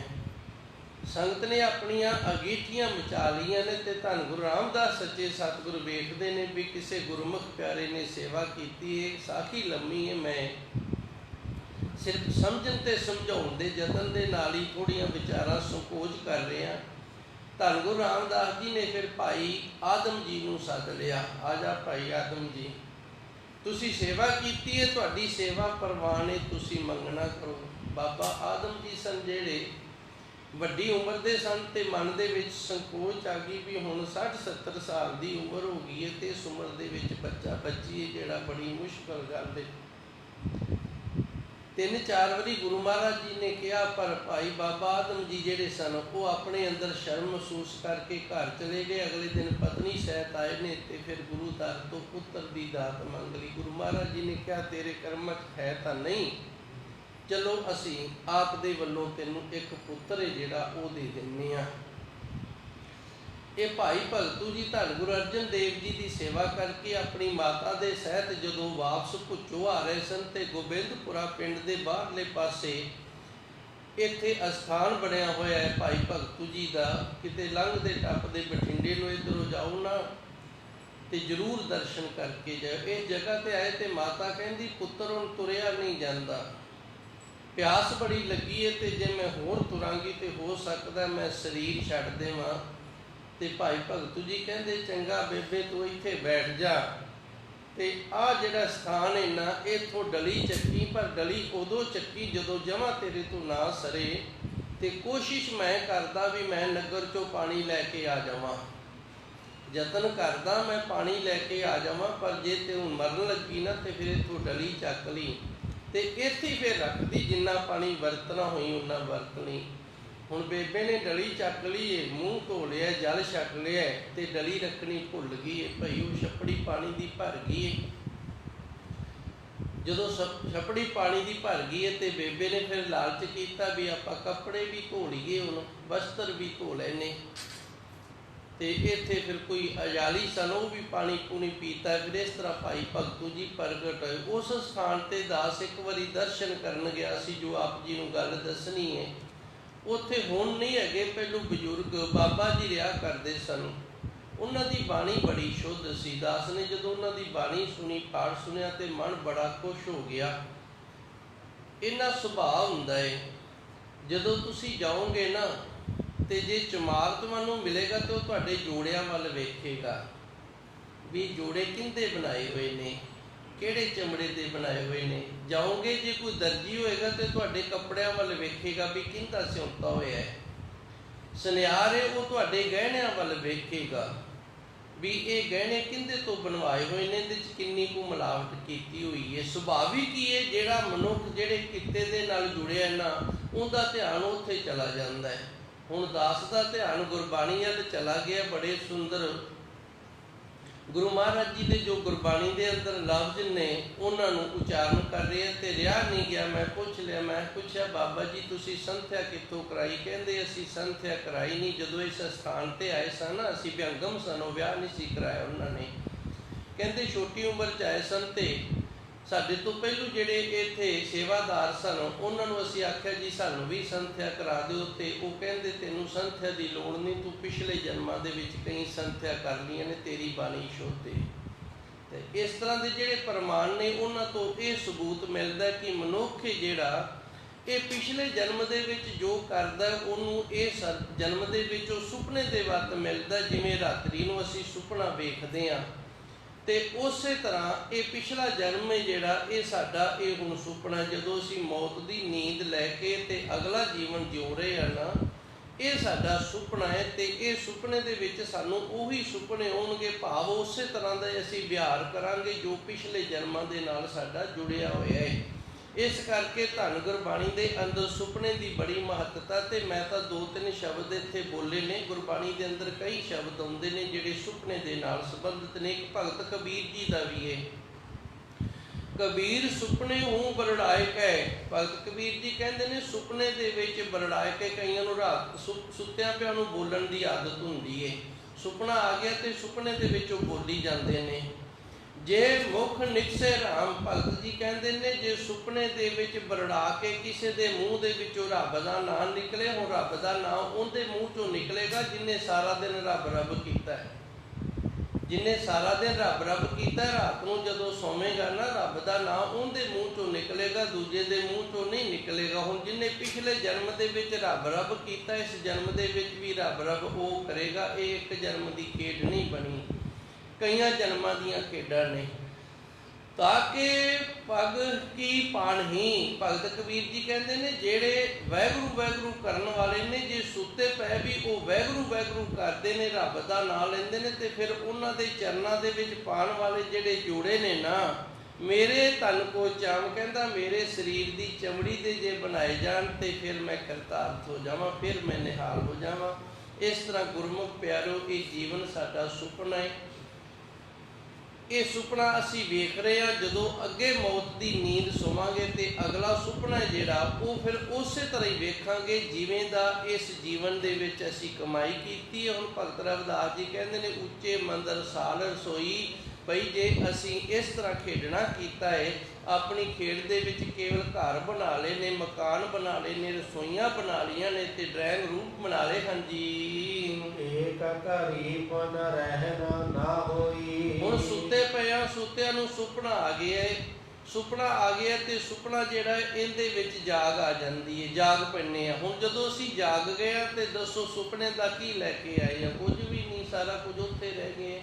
ਸੰਗਤ ਨੇ ਆਪਣੀਆਂ ਅੰਗੀਠੀਆਂ ਮਚਾ ਲਈਆਂ ਨੇ ਤੇ ਧੰਨ ਗੁਰੂ ਰਾਮਦਾਸ ਸੱਚੇ ਸਤਿਗੁਰੂ ਵੇਖਦੇ ਨੇ ਵੀ ਕਿਸੇ ਗੁਰਮੁਖ ਪਿਆਰੇ ਨੇ ਸੇਵਾ ਕੀਤੀ ਹੈ। ਸਾਖੀ ਲੰਮੀ ਹੈ, ਮੈਂ ਸਿਰਫ ਸਮਝਣ ਤੇ ਸਮਝਾਉਣ ਦੇ ਯਤਨ ਦੇ ਨਾਲ ਹੀ ਥੋੜ੍ਹੀਆਂ ਵਿਚਾਰਾਂ ਸੰਕੋਚ ਕਰ ਰਿਹਾ। ਧੰਨ ਗੁਰੂ ਰਾਮਦਾਸ ਜੀ ਨੇ ਫਿਰ ਭਾਈ ਆਦਮ ਜੀ ਨੂੰ ਸੱਦ ਲਿਆ। ਆ ਜਾ ਭਾਈ ਆਦਮ ਜੀ, ਤੁਸੀਂ ਸੇਵਾ ਕੀਤੀ ਹੈ, ਤੁਹਾਡੀ ਸੇਵਾ ਪ੍ਰਵਾਨ ਹੈ, ਤੁਸੀਂ ਮੰਗਣਾ ਕਰੋ। ਬਾਬਾ ਆਦਮ ਜੀ ਸਨ ਜਿਹੜੇ ਵੱਡੀ ਉਮਰ ਦੇ ਸਨ ਤੇ ਮਨ ਦੇ ਵਿੱਚ ਸੰਕੋਚ ਆ ਗਈ ਵੀ ਹੁਣ 60 70 ਸਾਲ ਦੀ ਉਮਰ ਹੋ ਗਈ ਹੈ ਤੇ ਇਸ ਉਮਰ ਦੇ ਵਿੱਚ ਬੱਚਾ ਬੱਚੀ ਹੈ ਜਿਹੜਾ ਬੜੀ ਮੁਸ਼ਕਲ ਗੱਲ ਹੈ। 3-4 ਵਾਰੀ ਗੁਰੂ ਮਹਾਰਾਜ ਜੀ ਨੇ ਕਿਹਾ, ਪਰ ਭਾਈ ਬਾਬਾ ਆਦਮ ਜੀ ਜਿਹੜੇ ਸਨ ਉਹ ਆਪਣੇ ਅੰਦਰ ਸ਼ਰਮ ਮਹਿਸੂਸ ਕਰਕੇ ਘਰ ਚਲੇ ਗਏ। ਅਗਲੇ ਦਿਨ ਪਤਨੀ ਸਹਿਤ ਆਏ ਨੇ ਤੇ ਫਿਰ ਗੁਰੂ ਦਰ ਤੋਂ ਪੁੱਤਰ ਦੀ ਦਾਤ ਮੰਗ ਲਈ। ਗੁਰੂ ਮਹਾਰਾਜ ਜੀ ਨੇ ਕਿਹਾ, ਤੇਰੇ ਕਰਮਾਂ 'ਚ ਹੈ ਤਾਂ ਨਹੀਂ, ਚਲੋ ਅਸੀਂ ਆਪ ਦੇ ਵੱਲੋਂ ਤੈਨੂੰ ਇੱਕ ਪੁੱਤਰ ਹੈ ਜਿਹੜਾ ਉਹ ਦੇ ਦਿੰਦੇ ਹਾਂ। ਇਹ ਭਾਈ ਭਗਤੂ ਜੀ ਧੰਨ ਗੁਰੂ ਅਰਜਨ ਦੇਵ ਜੀ ਦੀ ਸੇਵਾ ਕਰਕੇ ਆਪਣੀ ਮਾਤਾ ਦੇ ਸਹਿਤ ਜਦੋਂ ਵਾਪਸ ਭੁੱਚੋ ਆ ਰਹੇ ਸਨ ਤੇ ਗੋਬਿੰਦਪੁਰਾ ਪਿੰਡ ਦੇ ਬਾਹਰਲੇ ਪਾਸੇ ਇੱਥੇ ਅਸਥਾਨ ਬਣਿਆ ਹੋਇਆ ਹੈ ਭਾਈ ਭਗਤੂ ਜੀ ਦਾ। ਕਿਤੇ ਲੰਘਦੇ ਟੱਪਦੇ ਬਠਿੰਡੇ ਨੂੰ ਇੱਧਰੋਂ ਜਾਓ ਨਾ ਤੇ ਜ਼ਰੂਰ ਦਰਸ਼ਨ ਕਰਕੇ ਜਾਓ। ਇਹ ਜਗ੍ਹਾ ਤੇ ਆਏ ਤੇ ਮਾਤਾ ਕਹਿੰਦੀ, ਪੁੱਤਰ ਹੁਣ ਤੁਰਿਆ ਨਹੀਂ ਜਾਂਦਾ, ਪਿਆਸ ਬੜੀ ਲੱਗੀ ਹੈ ਤੇ ਜੇ ਮੈਂ ਹੋਰ ਤੁਰਾਂਗੀ ਤੇ ਹੋ ਸਕਦਾ ਮੈਂ ਸਰੀਰ ਛੱਡ ਦੇਵਾਂ। ਤੇ ਭਾਈ ਭਗਤੂ ਜੀ ਕਹਿੰਦੇ, ਚੰਗਾ ਬੇਬੇ ਤੂੰ ਇੱਥੇ ਬੈਠ ਜਾ। ਤੇ ਆਹ ਜਿਹੜਾ ਸਥਾਨ ਹੈ ਨਾ, ਇੱਥੋਂ ਡਲੀ ਚੱਕੀ, ਪਰ ਡਲੀ ਉਦੋਂ ਚੱਕੀ ਜਦੋਂ ਜਮਾਂ ਤੇਰੇ ਤੋਂ ਨਾ ਸਰੇ ਤੇ ਕੋਸ਼ਿਸ਼ ਮੈਂ ਕਰਦਾ ਵੀ ਮੈਂ ਨਗਰ 'ਚੋਂ ਪਾਣੀ ਲੈ ਕੇ ਆ ਜਾਵਾਂ, ਯਤਨ ਕਰਦਾ ਮੈਂ ਪਾਣੀ ਲੈ ਕੇ ਆ ਜਾਵਾਂ, ਪਰ ਜੇ ਤੇ ਹੁਣ ਮਰਨ ਲੱਗੀ ਨਾ ਤੇ ਫਿਰ ਇੱਥੋਂ ਡਲੀ ਚੱਕ ਲਈ ਤੇ ਇੱਥੇ ਫਿਰ ਰੱਖਦੀ, ਜਿੰਨਾ ਪਾਣੀ ਵਰਤਣਾ ਹੋਈ ਉਹਨਾਂ ਵਰਤ ਲਈ। ਹੁਣ ਬੇਬੇ ਨੇ ਡਲੀ ਚੱਕ ਲਈ ਹੈ, ਮੂੰਹ ਧੋ ਲਿਆ, ਜਲ ਛਕ ਲਿਆ ਤੇ ਡਲੀ ਰੱਖਣੀ ਭੁੱਲ ਗਈ ਹੈ। ਭਈ ਉਹ ਛੱਪੜੀ ਪਾਣੀ ਦੀ ਭਰ ਗਈ ਹੈ। ਜਦੋਂ ਛੱਪੜੀ ਪਾਣੀ ਦੀ ਭਰ ਗਈ ਹੈ ਤੇ ਬੇਬੇ ਨੇ ਫਿਰ ਲਾਲਚ ਕੀਤਾ ਵੀ ਆਪਾਂ ਕੱਪੜੇ ਵੀ ਧੋ ਲਈਏ, ਹੁਣ ਵਸਤਰ ਵੀ ਧੋ ਲੈਨੇ। ਤੇ ਇੱਥੇ ਫਿਰ ਕੋਈ ਅਜਾਲੀ ਸਨ, ਉਹ ਵੀ ਪਾਣੀ ਪੂਣੀ ਪੀਤਾ। ਫਿਰ ਇਸ ਤਰ੍ਹਾਂ ਭਾਈ ਭਗਤੂ ਜੀ ਪ੍ਰਗਟ ਹੋਏ। ਉਸ ਸਥਾਨ ਤੇ ਦਾਸ ਇੱਕ ਵਾਰੀ ਦਰਸ਼ਨ ਕਰਨ ਗਿਆ ਸੀ, ਜੋ ਆਪ ਜੀ ਨੂੰ ਗੱਲ ਦੱਸਣੀ ਹੈ। ਉੱਥੇ ਹੁਣ ਨਹੀਂ ਹੈਗੇ, ਪਹਿਲੋਂ ਬਜ਼ੁਰਗ ਬਾਬਾ ਜੀ ਰਿਹਾ ਕਰਦੇ ਸਨ। ਉਹਨਾਂ ਦੀ ਬਾਣੀ ਬੜੀ ਸ਼ੁੱਧ ਸੀ। ਦਾਸ ਨੇ ਜਦੋਂ ਉਹਨਾਂ ਦੀ ਬਾਣੀ ਸੁਣੀ, ਪਾਠ ਸੁਣਿਆ ਤੇ ਮਨ ਬੜਾ ਖੁਸ਼ ਹੋ ਗਿਆ। ਇਹਨਾਂ ਸੁਭਾਅ ਹੁੰਦਾ ਹੈ, ਜਦੋਂ ਤੁਸੀਂ ਜਾਓਗੇ ਨਾ ਤੇ ਜੇ ਚਮਾਰ ਤੁਹਾਨੂੰ ਮਿਲੇਗਾ ਤੇ ਉਹ ਤੁਹਾਡੇ ਜੋੜਿਆਂ ਵੱਲ ਵੇਖੇਗਾ ਵੀ ਜੋੜੇ ਕਿਹਦੇ ਬਣਾਏ ਹੋਏ ਨੇ, ਕਿਹੜੇ ਚਮੜੇ ਦੇ ਬਣਾਏ ਹੋਏ ਨੇ। ਜਾਓਗੇ ਜੇ ਕੋਈ ਦਰਜੀ ਹੋਏਗਾ ਤੇ ਤੁਹਾਡੇ ਕੱਪੜਿਆਂ ਵੱਲ ਵੇਖੇਗਾ ਵੀ ਕਿਹਦਾ ਸਿਉਂਤਾ ਹੋਇਆ ਹੈ। ਸੁਨਿਆਰ ਹੈ, ਉਹ ਤੁਹਾਡੇ ਗਹਿਣਿਆਂ ਵੱਲ ਵੇਖੇਗਾ ਵੀ ਇਹ ਗਹਿਣੇ ਕਿਹਦੇ ਤੋਂ ਬਣਵਾਏ ਹੋਏ ਨੇ, ਇਹਦੇ 'ਚ ਕਿੰਨੀ ਕੁ ਮਿਲਾਵਟ ਕੀਤੀ ਹੋਈ ਹੈ। ਸੁਭਾਵਿਕ ਹੀ ਹੈ, ਜਿਹੜਾ ਮਨੁੱਖ ਜਿਹੜੇ ਕਿੱਤੇ ਦੇ ਨਾਲ ਜੁੜਿਆ ਨਾ, ਉਹਦਾ ਧਿਆਨ ਉੱਥੇ ਚਲਾ ਜਾਂਦਾ ਹੈ। ਹੁਣ ਦਾਸ ਦਾ ਧਿਆਨ ਗੁਰਬਾਣੀ ਵੱਲ ਚਲਾ ਗਿਆ। ਬੜੇ ਸੁੰਦਰ ਗੁਰੂ ਮਹਾਰਾਜ ਜੀ ਦੇ ਜੋ ਗੁਰਬਾਣੀ ਦੇ ਅੰਦਰ ਲਫ਼ਜ਼ ਨੇ ਉਹਨਾਂ ਨੂੰ ਉਚਾਰਨ ਕਰ ਰਹੇ ਆ ਤੇ ਰਿਹਾ ਨਹੀਂ ਗਿਆ। ਮੈਂ ਪੁੱਛ ਲਿਆ, ਮੈਂ ਪੁੱਛਿਆ ਬਾਬਾ ਜੀ ਤੁਸੀਂ ਸੰਥਿਆ ਕਿੱਥੋਂ ਕਰਾਈ? ਕਹਿੰਦੇ ਅਸੀਂ ਸੰਥਿਆ ਕਰਾਈ ਨਹੀਂ, ਜਦੋਂ ਇਸ ਸਥਾਨ ਤੇ ਆਏ ਸਨ ਅਸੀਂ ਵਿਅੰਗਮ ਸਨ, ਉਹ ਵਿਆਹ ਨਹੀਂ ਸੀ ਕਰਾਇਆ ਉਹਨਾਂ ਨੇ। ਕਹਿੰਦੇ ਛੋਟੀ ਉਮਰ 'ਚ ਆਏ ਸਨ ਤੇ ਸਾਡੇ ਤੋਂ ਪਹਿਲੋਂ ਜਿਹੜੇ ਇੱਥੇ ਸੇਵਾਦਾਰ ਸਨ ਉਹਨਾਂ ਨੂੰ ਅਸੀਂ ਆਖਿਆ ਜੀ ਸਾਨੂੰ ਵੀ ਸੰਥਿਆ ਕਰਾ ਦਿਓ, ਤੇ ਉਹ ਕਹਿੰਦੇ ਤੈਨੂੰ ਸੰਥਿਆ ਦੀ ਲੋੜ ਨਹੀਂ, ਤੂੰ ਪਿਛਲੇ ਜਨਮਾਂ ਦੇ ਵਿੱਚ ਕਈ ਸੰਥਿਆ ਕਰ ਲਈਆਂ ਨੇ, ਤੇਰੀ ਬਾਣੀ ਸ਼ੁੱਧ ਹੈ। ਤੇ ਇਸ ਤਰ੍ਹਾਂ ਦੇ ਜਿਹੜੇ ਪ੍ਰਮਾਣ ਨੇ ਉਹਨਾਂ ਤੋਂ ਇਹ ਸਬੂਤ ਮਿਲਦਾ ਕਿ ਮਨੁੱਖ ਜਿਹੜਾ ਇਹ ਪਿਛਲੇ ਜਨਮ ਦੇ ਵਿੱਚ ਜੋ ਕਰਦਾ ਉਹਨੂੰ ਇਹ ਜਨਮ ਦੇ ਵਿੱਚ ਉਹ ਸੁਪਨੇ ਦੇ ਵਕਤ ਮਿਲਦਾ। ਜਿਵੇਂ ਰਾਤਰੀ ਨੂੰ ਅਸੀਂ ਸੁਪਨਾ ਵੇਖਦੇ ਹਾਂ ਤੇ ਉਸੇ ਤਰ੍ਹਾਂ ਇਹ ਪਿਛਲਾ ਜਨਮ ਹੈ ਜਿਹੜਾ ਇਹ ਸਾਡਾ ਇਹ ਹੁਣ ਸੁਪਨਾ, ਜਦੋਂ ਅਸੀਂ ਮੌਤ ਦੀ ਨੀਂਦ ਲੈ ਕੇ ਤੇ ਅਗਲਾ ਜੀਵਨ ਜਿਉ ਰਹੇ ਹਾਂ ਨਾ, ਇਹ ਸਾਡਾ ਸੁਪਨਾ ਹੈ। ਤੇ ਇਹ ਸੁਪਨੇ ਦੇ ਵਿੱਚ ਸਾਨੂੰ ਉਹੀ ਸੁਪਨੇ ਆਉਣਗੇ, ਭਾਵ ਉਸੇ ਤਰ੍ਹਾਂ ਦਾ ਅਸੀਂ ਵਿਹਾਰ ਕਰਾਂਗੇ ਜੋ ਪਿਛਲੇ ਜਨਮਾਂ ਦੇ ਨਾਲ ਸਾਡਾ ਜੁੜਿਆ ਹੋਇਆ ਹੈ। ਇਸ ਕਰਕੇ ਧੰਨ ਗੁਰਬਾਣੀ ਦੇ ਅੰਦਰ ਸੁਪਨੇ ਦੀ ਬੜੀ ਮਹੱਤਤਾ। ਤੇ ਮੈਂ ਤਾਂ 2-3 ਸ਼ਬਦ ਇੱਥੇ ਬੋਲੇ ਨੇ, ਗੁਰਬਾਣੀ ਦੇ ਅੰਦਰ ਕਈ ਸ਼ਬਦ ਆਉਂਦੇ ਨੇ ਜਿਹੜੇ ਸੁਪਨੇ ਦੇ ਨਾਲ ਸੰਬੰਧਿਤ ਨੇ। ਇੱਕ ਭਗਤ ਕਬੀਰ ਜੀ ਦਾ ਵੀ ਹੈ, ਕਬੀਰ ਸੁਪਨੇ ਹੂੰ ਬਰੜਾਏ ਕੈ। ਭਗਤ ਕਬੀਰ ਜੀ ਕਹਿੰਦੇ ਨੇ ਸੁਪਨੇ ਦੇ ਵਿੱਚ ਬਰੜਾਏ ਕੇ, ਕਈਆਂ ਨੂੰ ਰਾਤ ਸੁੱਤਿਆਂ ਪਿਆਂ ਨੂੰ ਬੋਲਣ ਦੀ ਆਦਤ ਹੁੰਦੀ ਹੈ, ਸੁਪਨਾ ਆ ਗਿਆ ਤੇ ਸੁਪਨੇ ਦੇ ਵਿੱਚ ਉਹ ਬੋਲੀ ਜਾਂਦੇ ਨੇ। ਜੇ ਮੁਖ ਨਿਕਸੇ ਰਾਮ, ਭਗਤ ਜੀ ਕਹਿੰਦੇ ਨੇ ਜੇ ਸੁਪਨੇ ਦੇ ਵਿੱਚ ਬਰੜਾ ਕੇ ਕਿਸੇ ਦੇ ਮੂੰਹ ਦੇ ਵਿੱਚੋਂ ਰੱਬ ਦਾ ਨਾਂ ਨਿਕਲੇ, ਹੁਣ ਰੱਬ ਦਾ ਨਾਂ ਉਹਦੇ ਮੂੰਹ ਚੋਂ ਨਿਕਲੇਗਾ ਜਿਹਨੇ ਸਾਰਾ ਦਿਨ ਰੱਬ ਰੱਬ ਕੀਤਾ ਹੈ। ਜਿਹਨੇ ਸਾਰਾ ਦਿਨ ਰੱਬ ਰੱਬ ਕੀਤਾ, ਰਾਤ ਨੂੰ ਜਦੋਂ ਸੌਵੇਗਾ ਨਾ ਰੱਬ ਦਾ ਨਾਂ ਉਹਦੇ ਮੂੰਹ ਚੋਂ ਨਿਕਲੇਗਾ, ਦੂਜੇ ਦੇ ਮੂੰਹ ਚੋਂ ਨਹੀਂ ਨਿਕਲੇਗਾ। ਹੁਣ ਜਿਹਨੇ ਪਿਛਲੇ ਜਨਮ ਦੇ ਵਿੱਚ ਰੱਬ ਰੱਬ ਕੀਤਾ, ਇਸ ਜਨਮ ਦੇ ਵਿੱਚ ਵੀ ਰੱਬ ਰੱਬ ਉਹ ਕਰੇਗਾ। ਇਹ ਇੱਕ ਜਨਮ ਦੀ ਖੇਡ ਨਹੀਂ ਬਣੀ, ਕਈਆਂ ਜਨਮਾਂ ਦੀਆਂ ਖੇਡਾਂ ਨੇ। ਤਾਂ ਕਿ ਪਗ ਕੀ ਪਾਣਹੀ, ਭਗਤ ਕਬੀਰ ਜੀ ਕਹਿੰਦੇ ਨੇ ਜਿਹੜੇ ਵਾਹਿਗੁਰੂ ਵਾਹਿਗੁਰੂ ਕਰਨ ਵਾਲੇ ਨੇ, ਜੇ ਸੁੱਤੇ ਪਏ ਵੀ ਉਹ ਵਾਹਿਗੁਰੂ ਵਾਹਿਗੁਰੂ ਕਰਦੇ ਨੇ, ਰੱਬ ਦਾ ਨਾਂ ਲੈਂਦੇ ਨੇ, ਤੇ ਫਿਰ ਉਹਨਾਂ ਦੇ ਚਰਨਾਂ ਦੇ ਵਿੱਚ ਪਾਣ ਵਾਲੇ ਜਿਹੜੇ ਜੋੜੇ ਨੇ ਨਾ, ਮੇਰੇ ਤਨ ਕੋ ਚਾਮ, ਕਹਿੰਦਾ ਮੇਰੇ ਸਰੀਰ ਦੀ ਚਮੜੀ ਦੇ ਜੇ ਬਣਾਏ ਜਾਣ ਤੇ ਫਿਰ ਮੈਂ ਕਰਤਾਰਥ ਹੋ ਜਾਵਾਂ, ਫਿਰ ਮੈਂ ਨਿਹਾਲ ਹੋ ਜਾਵਾਂ। ਇਸ ਤਰ੍ਹਾਂ ਗੁਰਮੁਖ ਪਿਆਰੋ ਇਹ ਜੀਵਨ ਸਾਡਾ ਸੁਪਨਾ ਹੈ। ਇਹ ਸੁਪਨਾ ਅਸੀਂ ਵੇਖ ਰਹੇ ਹਾਂ, ਜਦੋਂ ਅੱਗੇ ਮੌਤ ਦੀ ਨੀਂਦ ਸੋਵਾਂਗੇ ਤੇ ਅਗਲਾ ਸੁਪਨਾ ਜਿਹੜਾ ਉਹ ਫਿਰ ਉਸੇ ਤਰ੍ਹਾਂ ਹੀ ਵੇਖਾਂਗੇ ਜਿਵੇਂ ਦਾ ਇਸ ਜੀਵਨ ਦੇ ਵਿੱਚ ਅਸੀਂ ਕਮਾਈ ਕੀਤੀ ਹੈ। ਹੁਣ ਭਗਤ ਰਵਿਦਾਸ ਜੀ ਕਹਿੰਦੇ ਨੇ ਉੱਚੇ ਮੰਦਰ ਸਾਲ ਰਸੋਈ, ਭਈ ਜੇ ਅਸੀਂ ਇਸ ਤਰ੍ਹਾਂ ਖੇਡਣਾ ਕੀਤਾ ਹੈ, ਆਪਣੀ ਖੇਡ ਦੇ ਵਿੱਚ ਕੇਵਲ ਘਰ ਬਣਾ ਲਏ ਨੇ, ਮਕਾਨ ਬਣਾ ਲਏ ਨੇ, ਰਸੋਈਆਂ ਬਣਾ ਲਈਆਂ ਨੇ ਤੇ ਡਰਾਇੰਗ ਰੂਮ ਬਣਾ ਲਏ ਹਨ ਜੀ। ਏਕ ਘਰੀ ਮਨ ਰਹਿਣਾ ਨਾ ਹੋਈ। ਹੁਣ ਸੁੱਤੇ ਪਿਆ, ਸੁੱਤਿਆਂ ਨੂੰ ਸੁਪਨਾ ਆ ਗਿਆ, ਸੁਪਨਾ ਆ ਗਿਆ ਤੇ ਸੁਪਨਾ ਜਿਹੜਾ ਇਹਦੇ ਵਿੱਚ ਜਾਗ ਆ ਜਾਂਦੀ ਹੈ, ਜਾਗ ਪੈਂਦੇ ਆ। ਹੁਣ ਜਦੋਂ ਅਸੀਂ ਜਾਗ ਗਏ ਆ ਤੇ ਦੱਸੋ ਸੁਪਨੇ ਦਾ ਕੀ ਲੈ ਕੇ ਆਏ ਆ? ਕੁਝ ਵੀ ਨਹੀਂ, ਸਾਰਾ ਕੁਝ ਉੱਥੇ ਰਹਿ ਗਿਆ।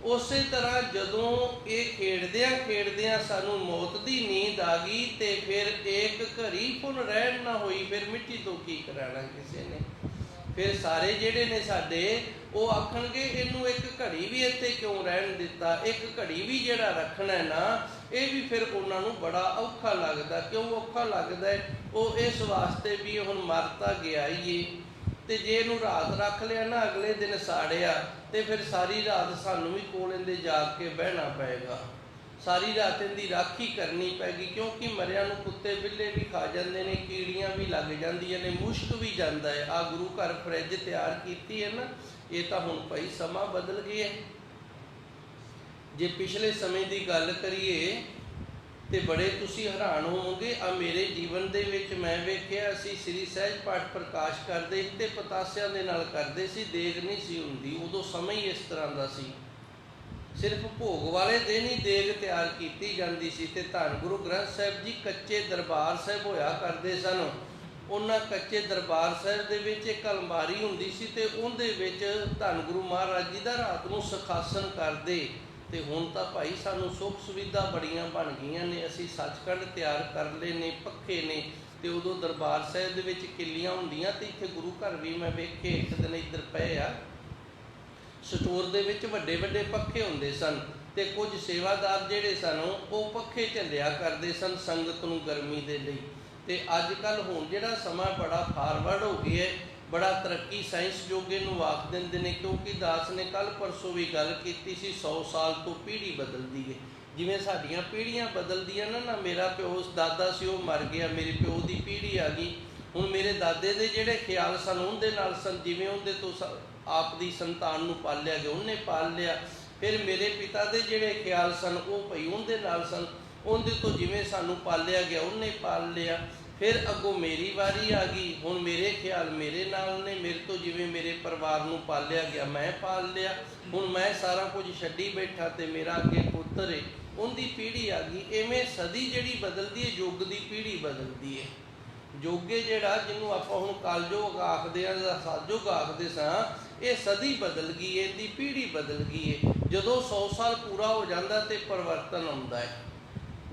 ਉਸੇ ਤਰ੍ਹਾਂ ਜਦੋਂ ਇਹ ਖੇਡਦਿਆਂ ਸਾਨੂੰ ਮੌਤ ਦੀ ਨੀਂਦ ਆ ਗਈ ਤੇ ਫਿਰ ਇੱਕ ਘੜੀ ਪੁਨ ਰਹਿਣ ਨਾ ਹੋਈ, ਫਿਰ ਮਿੱਟੀ ਤੋਂ ਕੀ ਕਰਾਣਾ ਕਿਸੇ ਨੇ। ਫਿਰ ਸਾਰੇ ਜਿਹੜੇ ਨੇ ਸਾਡੇ ਉਹ ਆਖਣਗੇ ਇਹਨੂੰ ਇੱਕ ਘੜੀ ਵੀ ਇੱਥੇ ਕਿਉਂ ਰਹਿਣ ਦਿੱਤਾ, ਇੱਕ ਘੜੀ ਵੀ ਜਿਹੜਾ ਰੱਖਣਾ ਨਾ, ਇਹ ਵੀ ਫਿਰ ਉਹਨਾਂ ਨੂੰ ਬੜਾ ਔਖਾ ਲੱਗਦਾ। ਕਿਉਂ ਔਖਾ ਲੱਗਦਾ ਹੈ? ਉਹ ਇਸ ਵਾਸਤੇ ਵੀ ਹੁਣ ਮਰ ਤਾਂ ਗਿਆ ਹੀ ਏ, ਤੇ ਜੇ ਇਹਨੂੰ ਰਾਤ ਰੱਖ ਲਿਆ ਨਾ, ਅਗਲੇ ਦਿਨ ਸਾੜਿਆ ਤੇ ਫਿਰ ਸਾਰੀ ਰਾਤ ਸਾਨੂੰ ਵੀ ਕੋਲ ਇਹਦੇ ਜਾਗ ਕੇ ਬਹਿਣਾ ਪਏਗਾ, ਸਾਰੀ ਰਾਤ ਇਹਦੀ ਰਾਖੀ ਕਰਨੀ ਪੈਗੀ। ਕਿਉਂਕਿ ਮਰਿਆਂ ਨੂੰ ਕੁੱਤੇ ਬਿੱਲੇ ਵੀ ਖਾ ਜਾਂਦੇ ਨੇ, ਕੀੜੀਆਂ ਵੀ ਲੱਗ ਜਾਂਦੀਆਂ ਨੇ, ਮੁਸ਼ਕ ਵੀ ਜਾਂਦਾ ਹੈ। ਆ ਗੁਰੂ ਘਰ ਫਰਿੱਜ ਤਿਆਰ ਕੀਤੀ ਹੈ ਨਾ, ਇਹ ਤਾਂ ਹੁਣ ਭਾਈ ਸਮਾਂ ਬਦਲ ਗਿਆ। ਜੇ ਪਿਛਲੇ ਸਮੇਂ ਦੀ ਗੱਲ ਕਰੀਏ ਤੇ ਬੜੇ ਤੁਸੀਂ ਹੈਰਾਨ ਹੋਵੋਗੇ। ਆ ਮੇਰੇ ਜੀਵਨ ਦੇ ਵਿੱਚ ਮੈਂ ਵੇਖਿਆ, ਅਸੀਂ ਸ੍ਰੀ ਸਹਿਜ ਪਾਠ ਪ੍ਰਕਾਸ਼ ਕਰਦੇ ਤੇ ਪਤਾਸਿਆਂ ਦੇ ਨਾਲ ਕਰਦੇ ਸੀ, ਦੇਗ ਨਹੀਂ ਸੀ ਹੁੰਦੀ ਉਦੋਂ, ਸਮਾਂ ਹੀ ਇਸ ਤਰ੍ਹਾਂ ਦਾ ਸੀ। ਸਿਰਫ ਭੋਗ ਵਾਲੇ ਦਿਨ ਹੀ ਦੇਗ ਤਿਆਰ ਕੀਤੀ ਜਾਂਦੀ ਸੀ। ਤੇ ਧੰਨ ਗੁਰੂ ਗ੍ਰੰਥ ਸਾਹਿਬ ਜੀ ਕੱਚੇ ਦਰਬਾਰ ਸਾਹਿਬ ਹੋਇਆ ਕਰਦੇ ਸਨ। ਉਹਨਾਂ ਕੱਚੇ ਦਰਬਾਰ ਸਾਹਿਬ ਦੇ ਵਿੱਚ ਇੱਕ ਅਲਮਾਰੀ ਹੁੰਦੀ ਸੀ ਤੇ ਉਹਦੇ ਵਿੱਚ ਧੰਨ ਗੁਰੂ ਮਹਾਰਾਜ ਜੀ ਦਾ ਰਾਤ ਨੂੰ ਸੁਖਾਸਨ ਕਰਦੇ। ਤੇ ਹੁਣ ਤਾਂ ਭਾਈ ਸਾਨੂੰ ਸੁੱਖ ਸੁਵਿਧਾ ਬੜੀਆਂ ਬਣ ਗਈਆਂ ਨੇ, ਅਸੀਂ ਸੱਚਖੰਡ ਤਿਆਰ ਕਰ ਲਏ ਨੇ, ਪੱਖੇ ਨੇ। ਤੇ ਉਦੋਂ ਦਰਬਾਰ ਸਾਹਿਬ ਦੇ ਵਿੱਚ ਕਿੱਲੀਆਂ ਹੁੰਦੀਆਂ ਤੇ ਇੱਥੇ ਗੁਰੂ ਘਰ ਵੀ ਮੈਂ ਵੇਖੇ, ਇੱਕ ਦਿਨ ਇੱਧਰ ਪਏ ਆ, ਸਟੋਰ ਦੇ ਵਿੱਚ ਵੱਡੇ ਵੱਡੇ ਪੱਖੇ ਹੁੰਦੇ ਸਨ ਤੇ ਕੁਝ ਸੇਵਾਦਾਰ ਜਿਹੜੇ ਸਨ ਉਹ ਪੱਖੇ ਝੱਲਿਆ ਕਰਦੇ ਸਨ ਸੰਗਤ ਨੂੰ ਗਰਮੀ ਦੇ ਲਈ। ਤੇ ਅੱਜ ਕੱਲ੍ਹ ਹੁਣ ਜਿਹੜਾ ਸਮਾਂ ਬੜਾ ਫਾਰਵਰਡ ਹੋ ਗਿਆ, ਬੜਾ ਤਰੱਕੀ ਸਾਇੰਸ ਜੋਗੇ ਨੂੰ ਆਖ ਦਿੰਦੇ ਨੇ, ਕਿਉਂਕਿ ਦਾਸ ਨੇ ਕੱਲ੍ਹ ਪਰਸੋਂ ਵੀ ਗੱਲ ਕੀਤੀ ਸੀ 100 ਸਾਲ ਤੋਂ ਪੀੜ੍ਹੀ ਬਦਲਦੀ ਹੈ। ਜਿਵੇਂ ਸਾਡੀਆਂ ਪੀੜ੍ਹੀਆਂ ਬਦਲਦੀਆਂ ਨਾ ਮੇਰਾ ਪਿਓ ਦਾਦਾ ਸੀ ਉਹ ਮਰ ਗਿਆ, ਮੇਰੇ ਪਿਓ ਦੀ ਪੀੜ੍ਹੀ ਆ ਗਈ। ਹੁਣ ਮੇਰੇ ਦਾਦੇ ਦੇ ਜਿਹੜੇ ਖਿਆਲ ਸਨ ਉਹਦੇ ਨਾਲ ਸਨ, ਜਿਵੇਂ ਉਹਦੇ ਤੋਂ ਆਪ ਦੀ ਸੰਤਾਨ ਨੂੰ ਪਾਲਿਆ ਗਿਆ ਉਹਨੇ ਪਾਲ ਲਿਆ। ਫਿਰ ਮੇਰੇ ਪਿਤਾ ਦੇ ਜਿਹੜੇ ਖਿਆਲ ਸਨ ਉਹ ਭਈ ਉਹਦੇ ਨਾਲ ਸਨ, ਉਹਦੇ ਤੋਂ ਜਿਵੇਂ ਸਾਨੂੰ ਪਾਲਿਆ ਗਿਆ ਉਹਨੇ ਪਾਲ ਲਿਆ। ਫਿਰ ਅੱਗੋਂ ਮੇਰੀ ਵਾਰੀ ਆ ਗਈ, ਹੁਣ ਮੇਰੇ ਖਿਆਲ ਮੇਰੇ ਨਾਲ ਨੇ, ਮੇਰੇ ਤੋਂ ਜਿਵੇਂ ਮੇਰੇ ਪਰਿਵਾਰ ਨੂੰ ਪਾਲਿਆ ਗਿਆ ਮੈਂ ਪਾਲ ਲਿਆ। ਹੁਣ ਮੈਂ ਸਾਰਾ ਕੁਝ ਛੱਡੀ ਬੈਠਾ ਤੇ ਮੇਰਾ ਅੱਗੇ ਪੁੱਤਰ ਹੈ, ਉਹਦੀ ਪੀੜ੍ਹੀ ਆ ਗਈ। ਇਵੇਂ ਸਦੀ ਜਿਹੜੀ ਬਦਲਦੀ ਹੈ ਯੁੱਗ ਦੀ ਪੀੜ੍ਹੀ ਬਦਲਦੀ ਹੈ। ਜੋਗੇ ਜਿਹੜਾ ਜਿਹਨੂੰ ਆਪਾਂ ਹੁਣ ਕਲਯੁਗ ਆਖਦੇ ਹਾਂ ਜਾਂ ਸਤਯੁਗ ਆਖਦੇ ਸਾਂ, ਇਹ ਸਦੀ ਬਦਲ ਗਈ, ਇਹਦੀ ਪੀੜ੍ਹੀ ਬਦਲ ਗਈ ਹੈ। ਜਦੋਂ 100 ਸਾਲ ਪੂਰਾ ਹੋ ਜਾਂਦਾ ਤੇ ਪਰਿਵਰਤਨ ਆਉਂਦਾ ਹੈ।